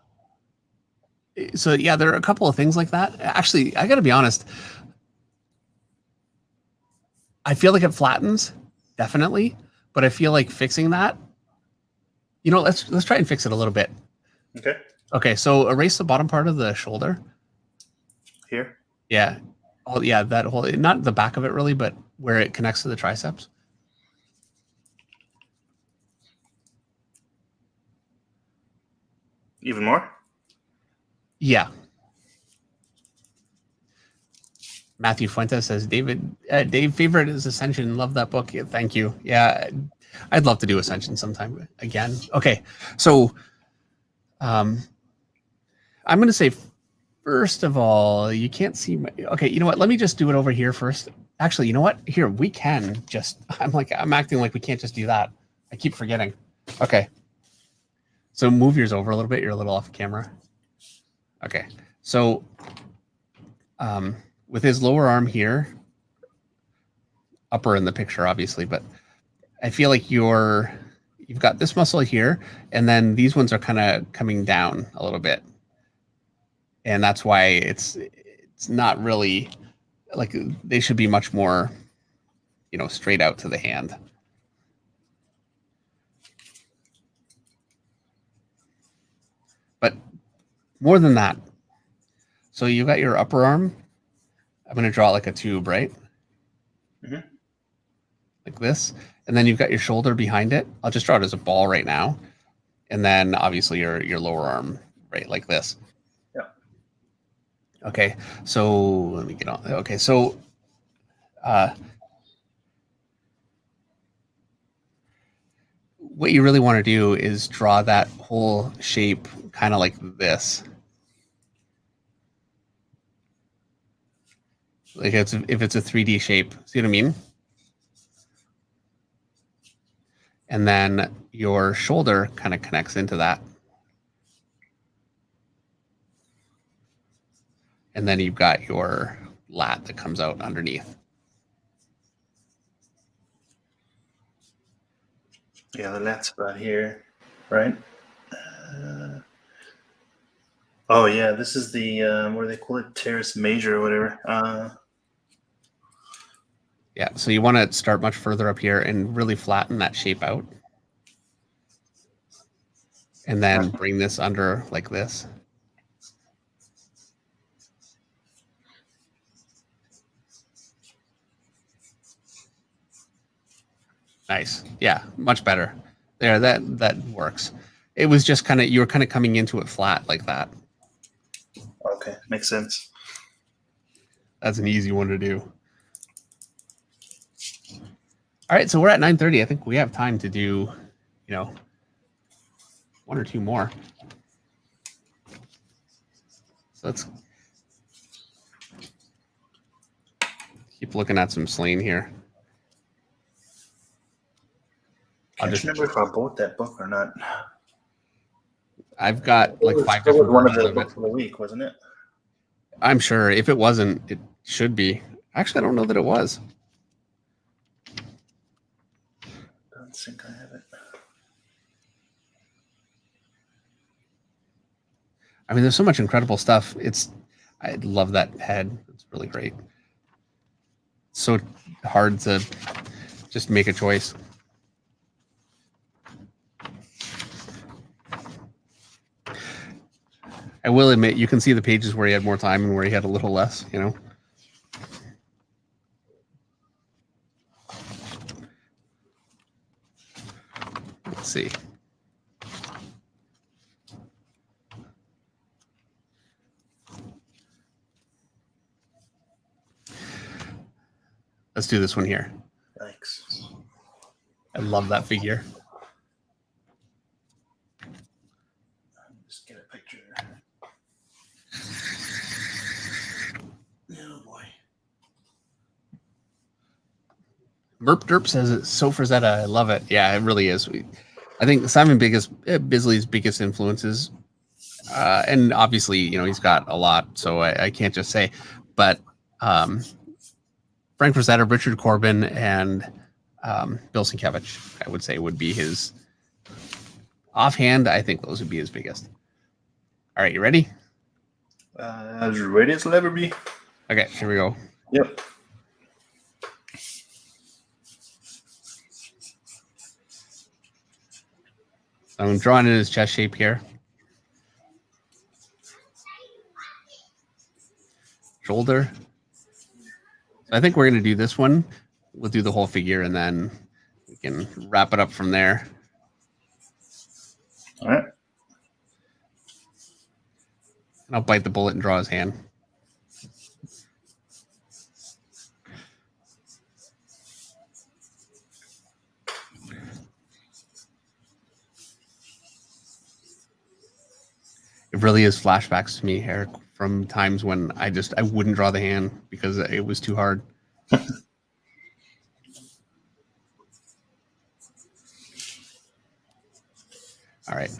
So yeah, there are a couple of things like that. Actually, I got to be honest. I feel like it flattens, definitely, but I feel like fixing that. Let's try and fix it a little bit. Okay. Okay, so erase the bottom part of the shoulder. Here? Yeah. Oh, yeah, that whole, not the back of it really, but where it connects to the triceps. Even more? Yeah. Matthew Fuentes says, Dave, favorite is Ascension. Love that book. Yeah, thank you. Yeah, I'd love to do Ascension sometime again. Okay, so I'm going to say, first of all, you can't see my, okay, you know what? Let me just do it over here first. Actually, you know what? Here, we can just, I'm acting like we can't just do that. I keep forgetting. Okay. So move yours over a little bit. You're a little off camera. Okay. So with his lower arm here, upper in the picture, obviously, but I feel like you've got this muscle here, and then these ones are kind of coming down a little bit. And that's why it's not really like they should be much more, straight out to the hand. But more than that, so you got your upper arm. I'm going to draw it like a tube, right? Mm-hmm. Like this. And then you've got your shoulder behind it. I'll just draw it as a ball right now. And then obviously your lower arm, right, like this. Yeah. Okay, so let me get on. Okay, so what you really want to do is draw that whole shape kind of like this. Like if it's a 3D shape, see what I mean? And then your shoulder kind of connects into that. And then you've got your lat that comes out underneath. Yeah, the lat's about here, right? Oh yeah, this is the what do they call it? Teres major or whatever. Yeah, so you want to start much further up here and really flatten that shape out. And then bring this under like this. Nice. Yeah, much better. There, that works. It was just you were kind of coming into it flat like that. Okay, makes sense. That's an easy one to do. All right, so we're at 9:30. I think we have time to do, one or two more. So let's keep looking at some slaying here. I can't remember if I bought that book or not. I've got like 5 It was different one of versions the of books it. for the week, wasn't it? I'm sure. If it wasn't, it should be. Actually, I don't know that it was. Don't think I have it. I mean, there's so much incredible stuff. I love that head. It's really great. It's so hard to just make a choice. I will admit, you can see the pages where he had more time and where he had a little less, Let's see. Let's do this one here. Thanks. I love that figure. Just get a picture. Oh boy. Merp Derp says it's so Frazetta. I love it. Yeah, it really is. I think Simon Bisley's biggest influences, and obviously, he's got a lot, so I can't just say, but Frank Rosetta, Richard Corbin, and Bill Sienkiewicz, I would say, would be his offhand. I think those would be his biggest. All right, you ready? As ready as I'll ever be. Okay, here we go. Yep. I'm drawing in his chest shape here. Shoulder. So I think we're going to do this one. We'll do the whole figure, and then we can wrap it up from there. All right. And I'll bite the bullet and draw his hand. It really is flashbacks to me, Eric, from times when I wouldn't draw the hand because it was too hard. All right.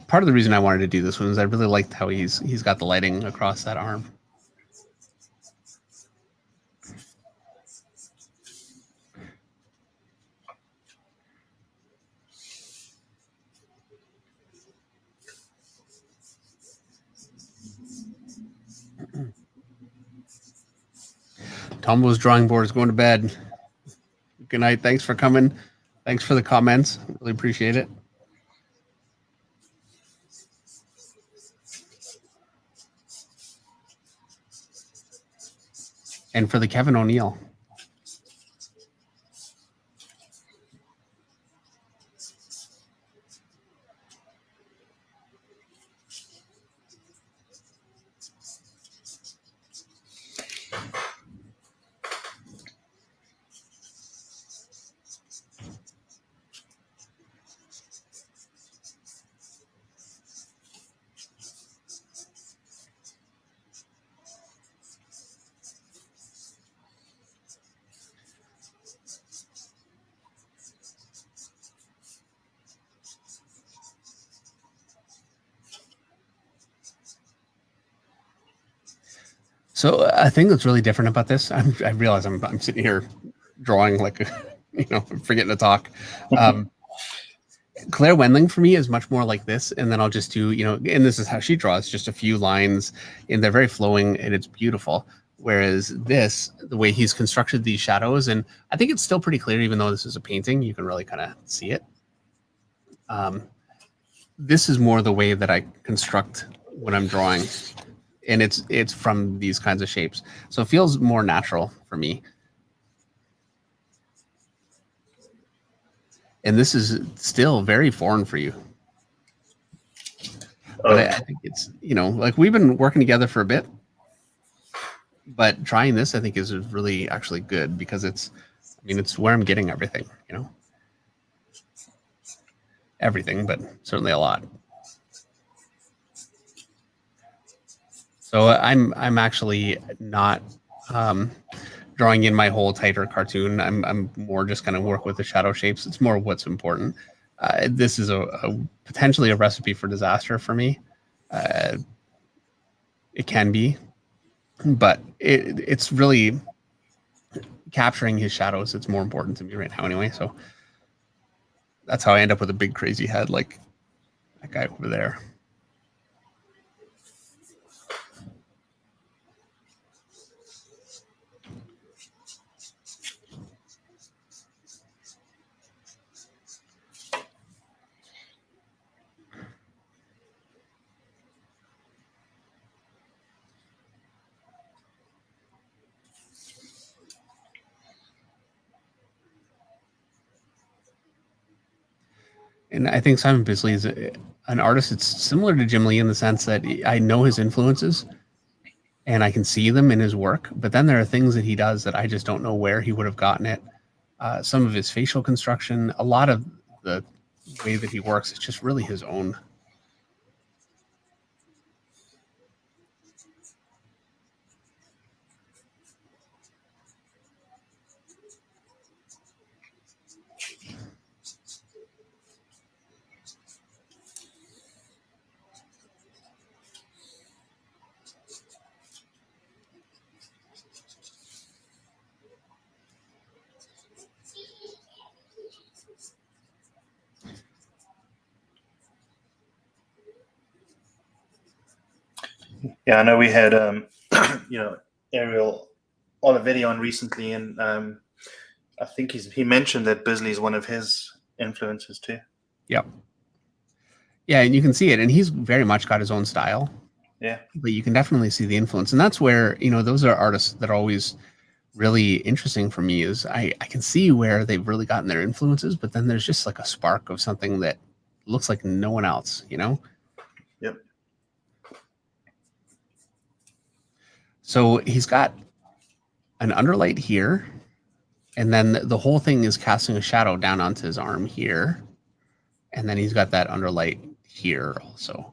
Part of the reason I wanted to do this one is I really liked how he's got the lighting across that arm. Tombo's drawing board is going to bed. Good night. Thanks for coming. Thanks for the comments. Really appreciate it. And for the Kevin O'Neill. So a thing that's really different about this, I realize I'm sitting here drawing like, forgetting to talk. Claire Wendling for me is much more like this, and then I'll just do, and this is how she draws, just a few lines, and they're very flowing, and it's beautiful. Whereas this, the way he's constructed these shadows, and I think it's still pretty clear, even though this is a painting, you can really kind of see it. This is more the way that I construct when I'm drawing. And it's from these kinds of shapes. So it feels more natural for me. And this is still very foreign for you. But I think it's, like we've been working together for a bit. But trying this, I think, is really actually good because it's where I'm getting everything, Everything, but certainly a lot. So I'm actually not drawing in my whole tighter cartoon. I'm more just going to work with the shadow shapes. It's more what's important. This is a potentially a recipe for disaster for me. It can be, but it's really capturing his shadows. It's more important to me right now anyway. So that's how I end up with a big crazy head like that guy over there. And I think Simon Bisley is an artist that's similar to Jim Lee in the sense that I know his influences and I can see them in his work. But then there are things that he does that I just don't know where he would have gotten it. Some of his facial construction, a lot of the way that he works, it's just really his own. Yeah, I know we had Ariel Olivetti on recently, and I think he mentioned that Bisley is one of his influences too. Yep. Yeah, and you can see it, and he's very much got his own style. Yeah. But you can definitely see the influence, and that's where those are artists that are always really interesting for me. Is I can see where they've really gotten their influences, but then there's just like a spark of something that looks like no one else. Yep. So he's got an underlight here, and then the whole thing is casting a shadow down onto his arm here, and then he's got that underlight here also.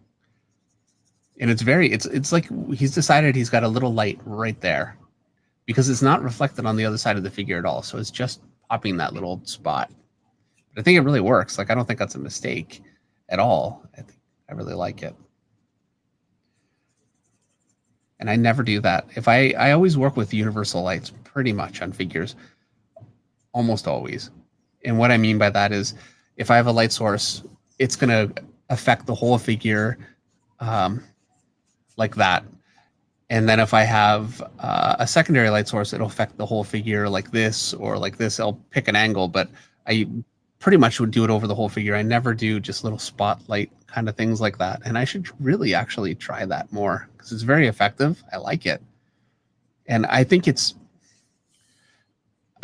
And it's like he's decided he's got a little light right there because it's not reflected on the other side of the figure at all. So it's just popping that little spot. But I think it really works. Like, I don't think that's a mistake at all. I really like it. And I never do that. I always work with universal lights pretty much on figures, almost always. And what I mean by that is if I have a light source, it's going to affect the whole figure like that. And then if I have a secondary light source, it'll affect the whole figure like this or like this. I'll pick an angle, but I pretty much would do it over the whole figure. I never do just little spotlight kind of things like that. And I should really actually try that more because it's very effective. I like it. And I think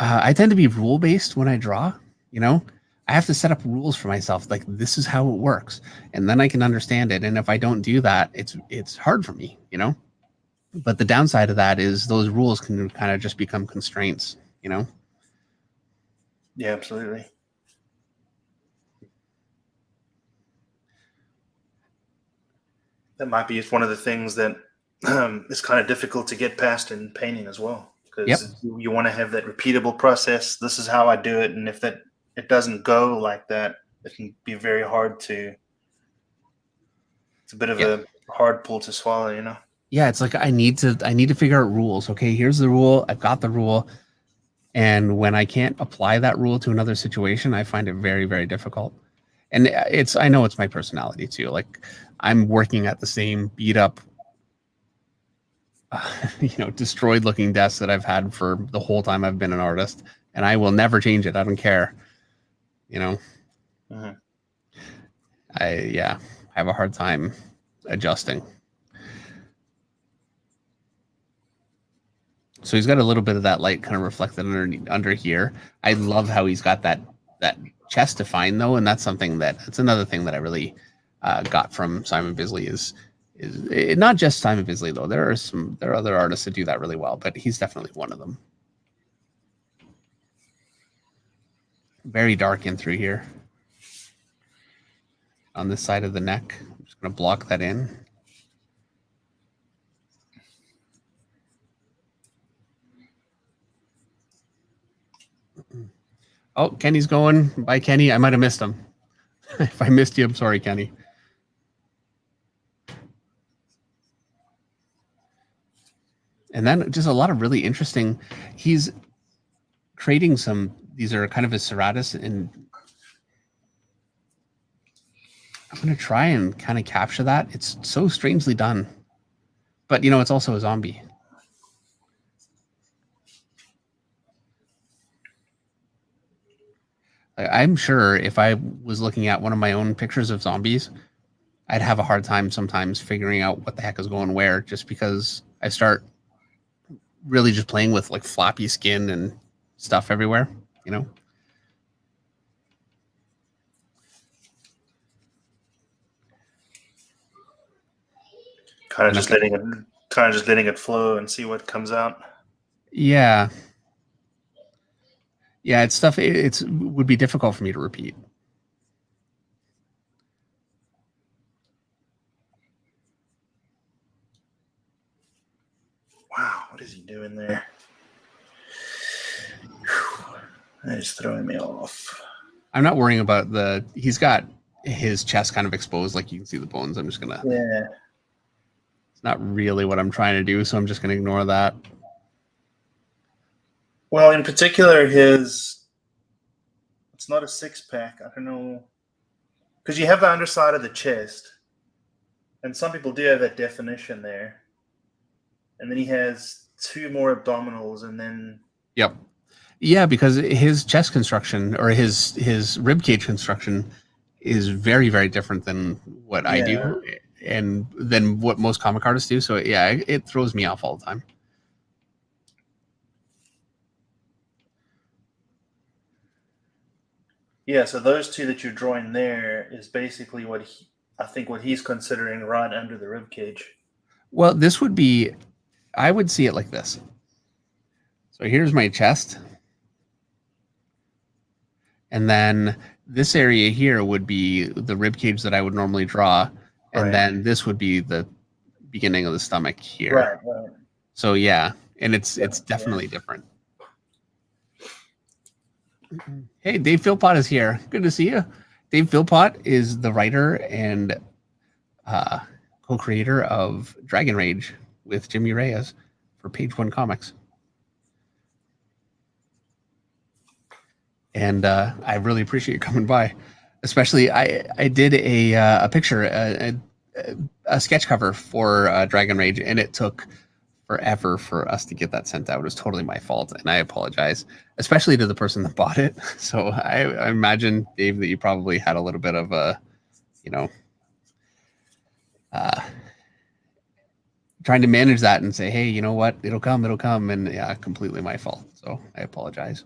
I tend to be rule-based when I draw, I have to set up rules for myself. Like, this is how it works. And then I can understand it. And if I don't do that, it's hard for me, But the downside of that is those rules can kind of just become constraints, Yeah, absolutely. That might be one of the things that is kind of difficult to get past in painting as well, because you want to have that repeatable process. This is how I do it, and if it doesn't go like that, it can be very hard to. It's a bit of a hard pill to swallow, Yeah, it's like I need to figure out rules. Okay, here's the rule. I've got the rule. And when I can't apply that rule to another situation, I find it very, very difficult. And I know it's my personality too. Like, I'm working at the same beat up, destroyed looking desk that I've had for the whole time I've been an artist, and I will never change it. I don't care. Uh-huh. I have a hard time adjusting. So he's got a little bit of that light kind of reflected under here. I love how he's got that chest defined though, and that's another thing that I really got from Simon Bisley is not just Simon Bisley though. There are other artists that do that really well, but he's definitely one of them. Very dark in through here on this side of the neck. I'm just going to block that in. Oh, Kenny's going. Bye, Kenny. I might have missed him. If I missed you, I'm sorry, Kenny. And then just a lot of really interesting. He's creating these are kind of his serratus, and I'm going to try and kind of capture that. It's so strangely done. But, it's also a zombie. I'm sure if I was looking at one of my own pictures of zombies, I'd have a hard time sometimes figuring out what the heck is going where, just because I start really just playing with like floppy skin and stuff everywhere, Kind of just letting it flow and see what comes out. Yeah. Yeah, it's stuff. It would be difficult for me to repeat. Wow, what is he doing there? That is throwing me off. I'm not worrying about he's got his chest kind of exposed, like you can see the bones. I'm just gonna. Yeah. It's not really what I'm trying to do, so I'm just gonna ignore that. Well, in particular, it's not a six-pack. I don't know. Because you have the underside of the chest, and some people do have that definition there. and then he has 2 more abdominals, and then Yep. Yeah, because his chest construction or his rib cage construction is very, very different than what I do and than what most comic artists do. So yeah, it throws me off all the time. yeah. So those 2 that you're drawing there is basically what I think what he's considering right under the rib cage. Well, this would be, I would see it like this. So here's my chest. And then this area here would be the rib cage that I would normally draw. And then this would be the beginning of the stomach here. Right. So yeah, and it's definitely different. Hey, Dave Philpott is here. Good to see you. Dave Philpott is the writer and co-creator of Dragon Rage with Jimmy Reyes for Page One Comics. And I really appreciate you coming by. Especially, I did a picture, a sketch cover for Dragon Rage, and it took forever for us to get that sent out. It was totally my fault, and I apologize, especially to the person that bought it. So I imagine, Dave, that you probably had a little bit of a, trying to manage that and say, hey, you know what, it'll come, and yeah, completely my fault. So I apologize.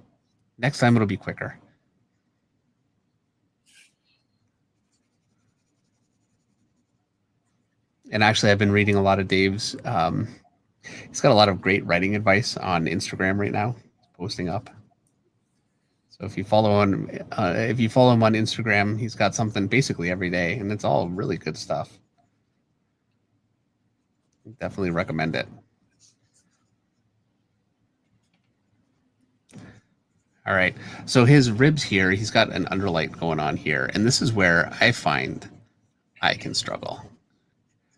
Next time it'll be quicker. And actually, I've been reading a lot of Dave's. He's got a lot of great writing advice on Instagram right now. He's posting up. So if you follow him on Instagram, he's got something basically every day, and it's all really good stuff. Definitely recommend it. All right. So his ribs here, he's got an underlight going on here, and this is where I find I can struggle.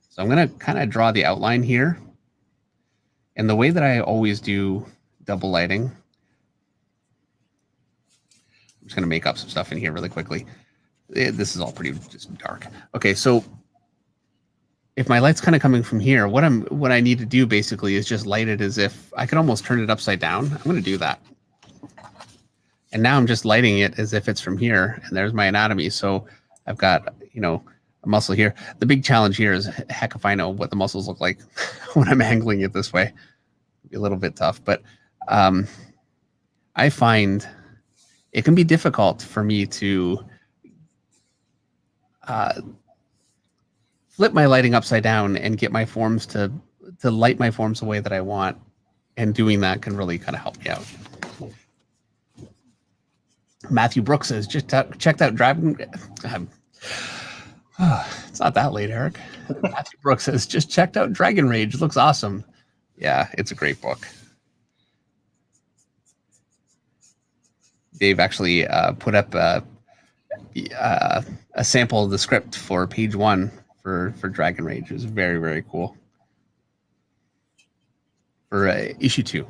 So I'm going to kind of draw the outline here. And the way that I always do double lighting, I'm just going to make up some stuff in here really quickly. This is all pretty just dark. Okay, so if my light's kind of coming from here, what I need to do basically is just light it as if I could almost turn it upside down. I'm going to do that. And now I'm just lighting it as if it's from here, and there's my anatomy. So I've got, a muscle here. The big challenge here is, heck if I know what the muscles look like when I'm angling it this way. It'll be a little bit tough, but I find it can be difficult for me to flip my lighting upside down and get my forms to light my forms the way that I want. And doing that can really kind of help me out. Matthew Brooks says, just checked out Dragon. It's not that late, Eric. Matthew Brooks says, just checked out Dragon Rage. It looks awesome. Yeah, it's a great book. Dave actually put up a sample of the script for page 1 for Dragon Rage. It was very, very cool. For issue 2.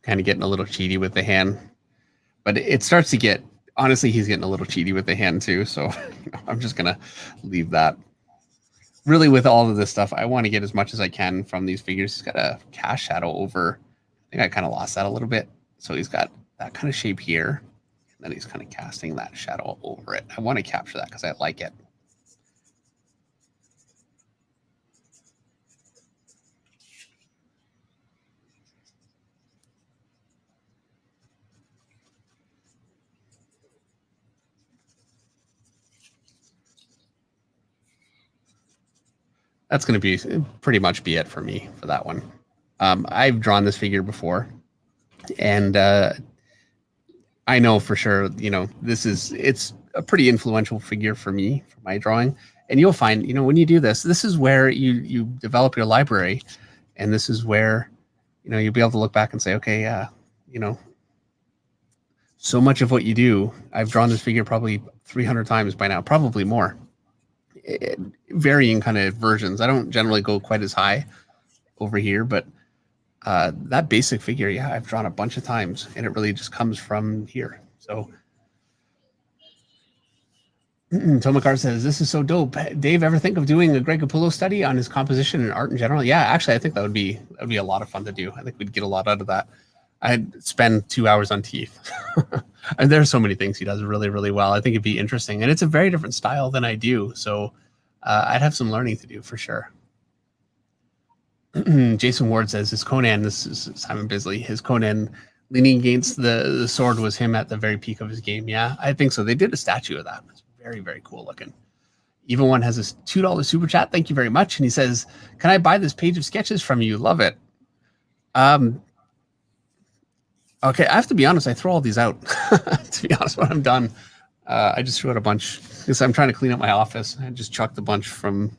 Kind of getting a little cheaty with the hand, but it starts to get, honestly, he's getting a little cheaty with the hand too. So I'm just going to leave that. Really, with all of this stuff, I want to get as much as I can from these figures. He's got a cast shadow over. I think I kind of lost that a little bit. So he's got that kind of shape here. And then he's kind of casting that shadow over it. I want to capture that because I like it. That's going to be pretty much be it for me for that one. I've drawn this figure before, and I know for sure, it's a pretty influential figure for me, for my drawing. And you'll find, when you do this is where you develop your library, and this is where, you'll be able to look back and say, okay, yeah, so much of what you do. I've drawn this figure probably 300 times by now, probably more. Varying kind of versions. I don't generally go quite as high over here, but that basic figure, yeah, I've drawn a bunch of times, and it really just comes from here. So Tomakar says, this is so dope. Dave, ever think of doing a Greg Capullo study on his composition and art in general? Yeah, actually, I think that would be a lot of fun to do. I think we'd get a lot out of that. I'd spend 2 hours on teeth. And there's so many things he does really, really well. I think it'd be interesting. And it's a very different style than I do. So I'd have some learning to do for sure. Jason Ward says, his Conan, this is Simon Bisley, his Conan leaning against the sword was him at the very peak of his game. Yeah, I think so. They did a statue of that. It's very, very cool looking. Even One has this $2 super chat. Thank you very much. And he says, can I buy this page of sketches from you? Love it. Okay, I have to be honest. I throw all these out. To be honest, when I'm done, I just threw out a bunch because I'm trying to clean up my office. I just chucked a bunch from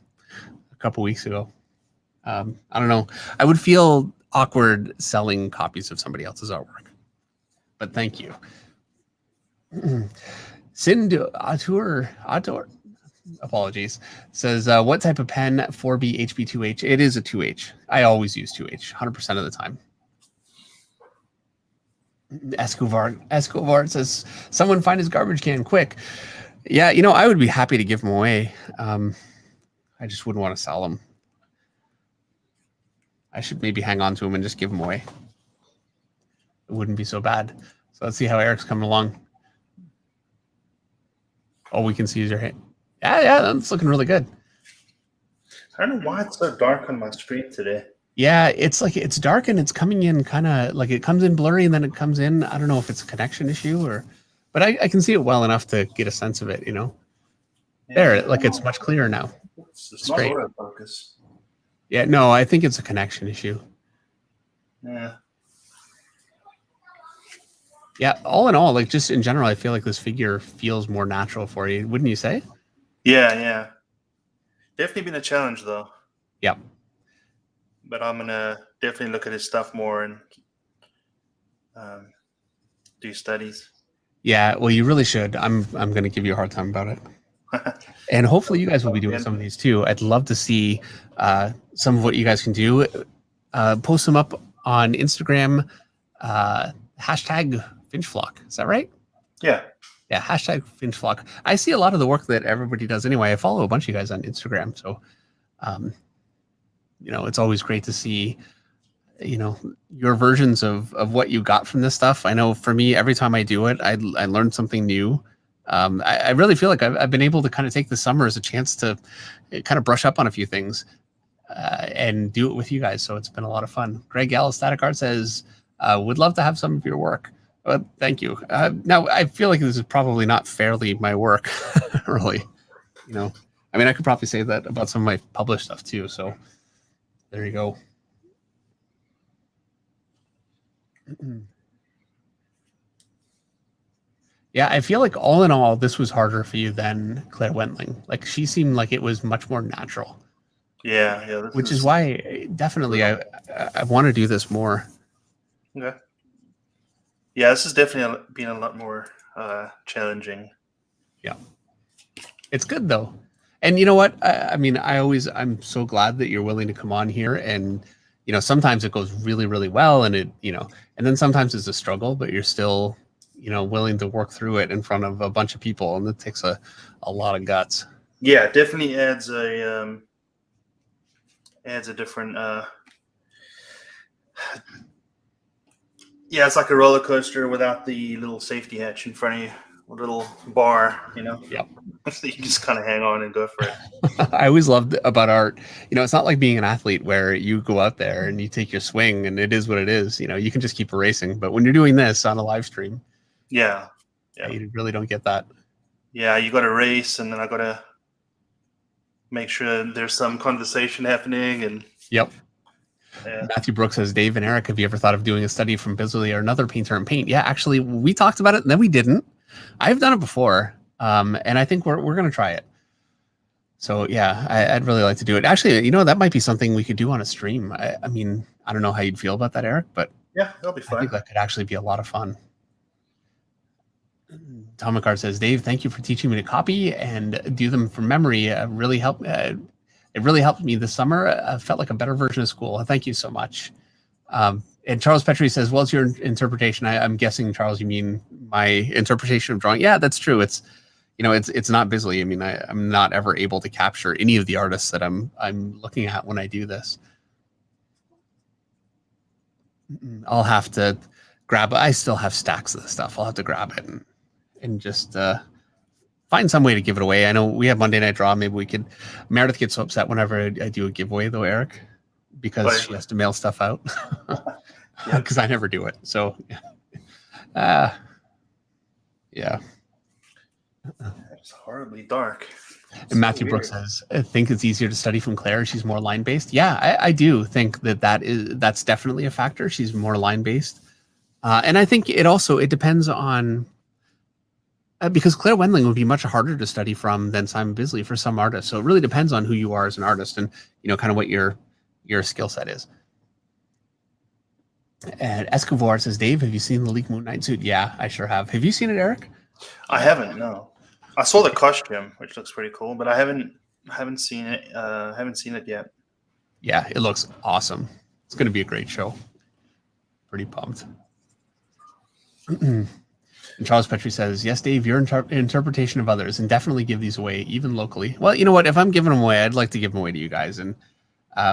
a couple weeks ago. I don't know. I would feel awkward selling copies of somebody else's artwork, but thank you. Sind Auteur, apologies, says, what type of pen? 4B HB2H? It is a 2H. I always use 2H 100% of the time. Escobar says, someone find his garbage can quick. Yeah, you know, I would be happy to give them away. I just wouldn't want to sell them. I should maybe hang on to them and just give them away. It wouldn't be so bad. So let's see how Eric's coming along. All we can see is your hand. Yeah, that's looking really good. I don't know why it's so dark on my screen today. Yeah, it's like it's dark and it's coming in kind of like it comes in blurry and then it comes in. I don't know if it's a connection issue or, but I can see it well enough to get a sense of it, you know. Yeah, there, like it's much clearer now. It's not autofocus. Yeah, no, I think it's a connection issue. Yeah. Yeah, all in all, like just in general, I feel like this figure feels more natural for you, wouldn't you say? Yeah. Definitely been a challenge though. Yeah. But I'm gonna definitely look at his stuff more and do studies. Yeah, well, you really should. I'm gonna give you a hard time about it. And hopefully you guys will be doing some of these too. I'd love to see some of what you guys can do. Post them up on Instagram, hashtag FinchFlock. Is that right? Yeah, hashtag FinchFlock. I see a lot of the work that everybody does anyway. I follow a bunch of you guys on Instagram. So, you know, it's always great to see, you know, your versions of what you got from this stuff. I know for me, every time I do it, I learn something new. I really feel like I've been able to kind of take the summer as a chance to kind of brush up on a few things and do it with you guys. So it's been a lot of fun. Greg Gall, Static Art says, would love to have some of your work. Thank you. Now, I feel like this is probably not fairly my work, really. You know, I mean, I could probably say that about some of my published stuff too. So there you go. Yeah, I feel like all in all, this was harder for you than Claire Wentling. Like she seemed like it was much more natural. Yeah. Which is why definitely I want to do this more. Okay. Yeah, this has definitely been a lot more challenging. Yeah. It's good though. And you know what? I mean, I'm so glad that you're willing to come on here and, you know, sometimes it goes really, really well and it, you know, and then sometimes it's a struggle, but you're still, you know, willing to work through it in front of a bunch of people. And it takes a lot of guts. Yeah, it definitely adds a different, yeah, it's like a roller coaster without the little safety hatch in front of you, a little bar, you know? Yep. So you can just kind of hang on and go for it. I always loved about art, you know, it's not like being an athlete where you go out there and you take your swing and it is what it is. You know, you can just keep erasing. But when you're doing this on a live stream, yeah, you really don't get that. Yeah, you got to race and then I got to make sure there's some conversation happening. And yep. Yeah. Matthew Brooks says, Dave and Eric, have you ever thought of doing a study from Bisley or another painter in paint? Yeah, actually, we talked about it and then we didn't. I've done it before, and I think we're going to try it. So, yeah, I'd really like to do it. Actually, you know, that might be something we could do on a stream. I mean, I don't know how you'd feel about that, Eric, but yeah, that'll be fun. I think that could actually be a lot of fun. Tomikar says, Dave, thank you for teaching me to copy and do them from memory. It really helped me this summer. I felt like a better version of school. Thank you so much. And Charles Petrie says, well, it's your interpretation. I'm guessing, Charles, you mean my interpretation of drawing. Yeah, that's true. It's not Bisley. I mean, I'm not ever able to capture any of the artists that I'm looking at when I do this. I'll have to grab. I still have stacks of the stuff. I'll have to grab it and just find some way to give it away. I know we have Monday Night Draw. Maybe we could. Meredith gets so upset whenever I do a giveaway, though, Eric, because she has to mail stuff out because I never do it. So, yeah. It's horribly dark. And Matthew Brooks says, I think it's easier to study from Claire. She's more line-based. Yeah, I do think that's definitely a factor. She's more line-based. And I think it depends on, because Claire Wendling would be much harder to study from than Simon Bisley for some artists. So it really depends on who you are as an artist and, kind of what your skill set is. And Escobar says, Dave, have you seen the Leak Moon Knight suit? Yeah, I sure have. Have you seen it, Eric? I haven't, no. I saw the costume, which looks pretty cool, but I haven't seen it. Haven't seen it yet. Yeah, it looks awesome. It's going to be a great show. Pretty pumped. And Charles Petrie says, yes, Dave, your interpretation of others, and definitely give these away, even locally. Well, you know what? If I'm giving them away, I'd like to give them away to you guys, and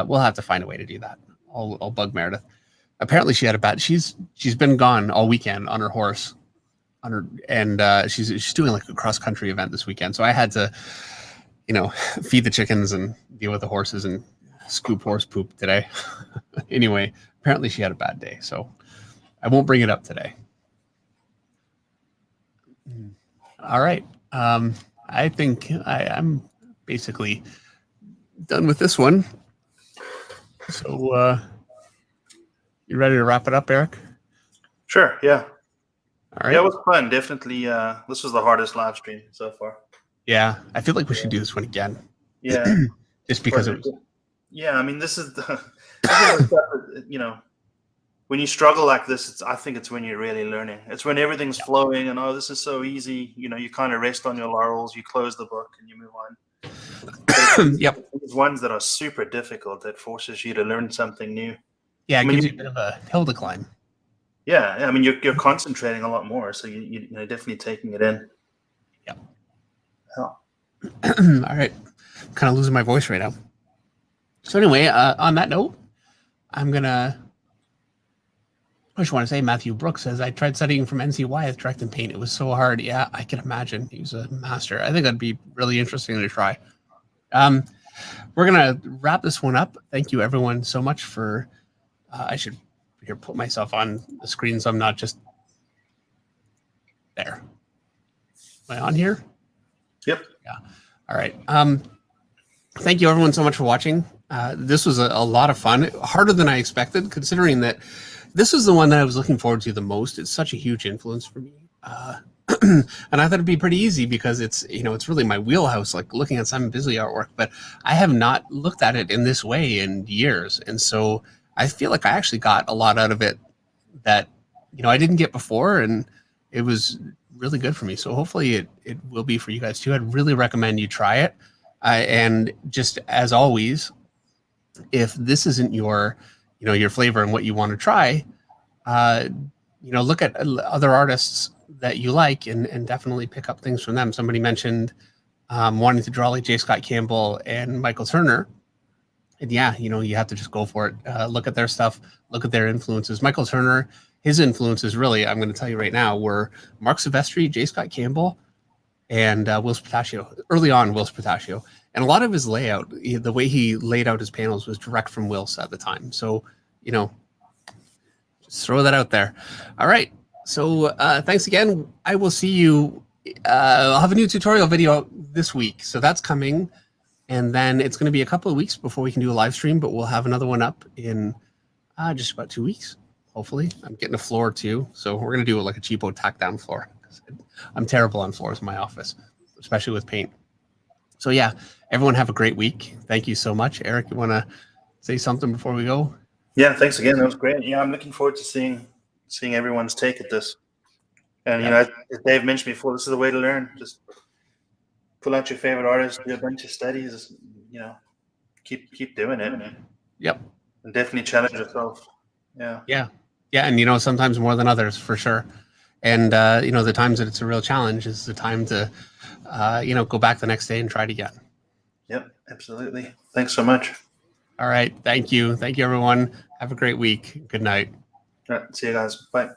we'll have to find a way to do that. I'll bug Meredith. Apparently, she had a bad. She's been gone all weekend on her horse. She's doing like a cross country event this weekend. So I had to, feed the chickens and deal with the horses and scoop horse poop today. Anyway, apparently she had a bad day, so I won't bring it up today. All right. I think I'm basically done with this one. So you ready to wrap it up, Eric? Sure. Yeah. All right. Yeah, it was fun. Definitely. This was the hardest live stream so far. Yeah, I feel like we should do this one again. Yeah. Just because it was. Yeah, I mean, this is the stuff, when you struggle like this, I think it's when you're really learning. It's when everything's flowing and, this is so easy. You kind of rest on your laurels, you close the book and you move on. Yep. There's ones that are super difficult that forces you to learn something new. Yeah, it gives you a bit of a hill to climb. Yeah, I mean, you're concentrating a lot more, so you're definitely taking it in. Yep. Oh. All right. I'm kind of losing my voice right now. So anyway, on that note, I just want to say Matthew Brooks says, I tried studying from NC Wyeth direct and paint. It was so hard. Yeah, I can imagine. He was a master. I think that'd be really interesting to try. We're going to wrap this one up. Thank you, everyone, so much for, I should put myself on the screen so I'm not just there. Am I on here? Yep. Yeah. All right. Thank you, everyone, so much for watching. This was a lot of fun, harder than I expected, considering that this is the one that I was looking forward to the most. It's such a huge influence for me. And I thought it'd be pretty easy because it's really my wheelhouse, like looking at Simon Bisley artwork, but I have not looked at it in this way in years. And so I feel like I actually got a lot out of it that, I didn't get before, and it was really good for me. So hopefully it will be for you guys too. I'd really recommend you try it. And just as always, if this isn't your flavor and what you want to try, look at other artists that you like and definitely pick up things from them. Somebody mentioned wanting to draw like J. Scott Campbell and Michael Turner. And yeah, you have to just go for it. Look at their stuff, look at their influences. Michael Turner, his influences really, I'm going to tell you right now, were Mark Silvestri, J. Scott Campbell, and Will Spataccio. Early on, Will Spataccio. And a lot of his layout, the way he laid out his panels was direct from Will's at the time. So, just throw that out there. All right. So thanks again. I will see you. I'll have a new tutorial video this week. So that's coming. And then it's going to be a couple of weeks before we can do a live stream, but we'll have another one up in just about 2 weeks, hopefully. I'm getting a floor too. So we're going to do like a cheapo tack down floor. I'm terrible on floors in my office, especially with paint. So yeah, everyone have a great week. Thank you so much. Eric, you want to say something before we go? Yeah, thanks again. That was great. Yeah, I'm looking forward to seeing everyone's take at this. And, Yeah. as Dave mentioned before, this is the way to learn. Just pull out your favorite artist, do a bunch of studies, keep doing it. Yep. And definitely challenge yourself. Yeah. Yeah. Yeah. And, sometimes more than others, for sure. And, the times that it's a real challenge is the time to, go back the next day and try it again. Yep, absolutely. Thanks so much. All right. Thank you. Thank you, everyone. Have a great week. Good night. All right, see you guys. Bye.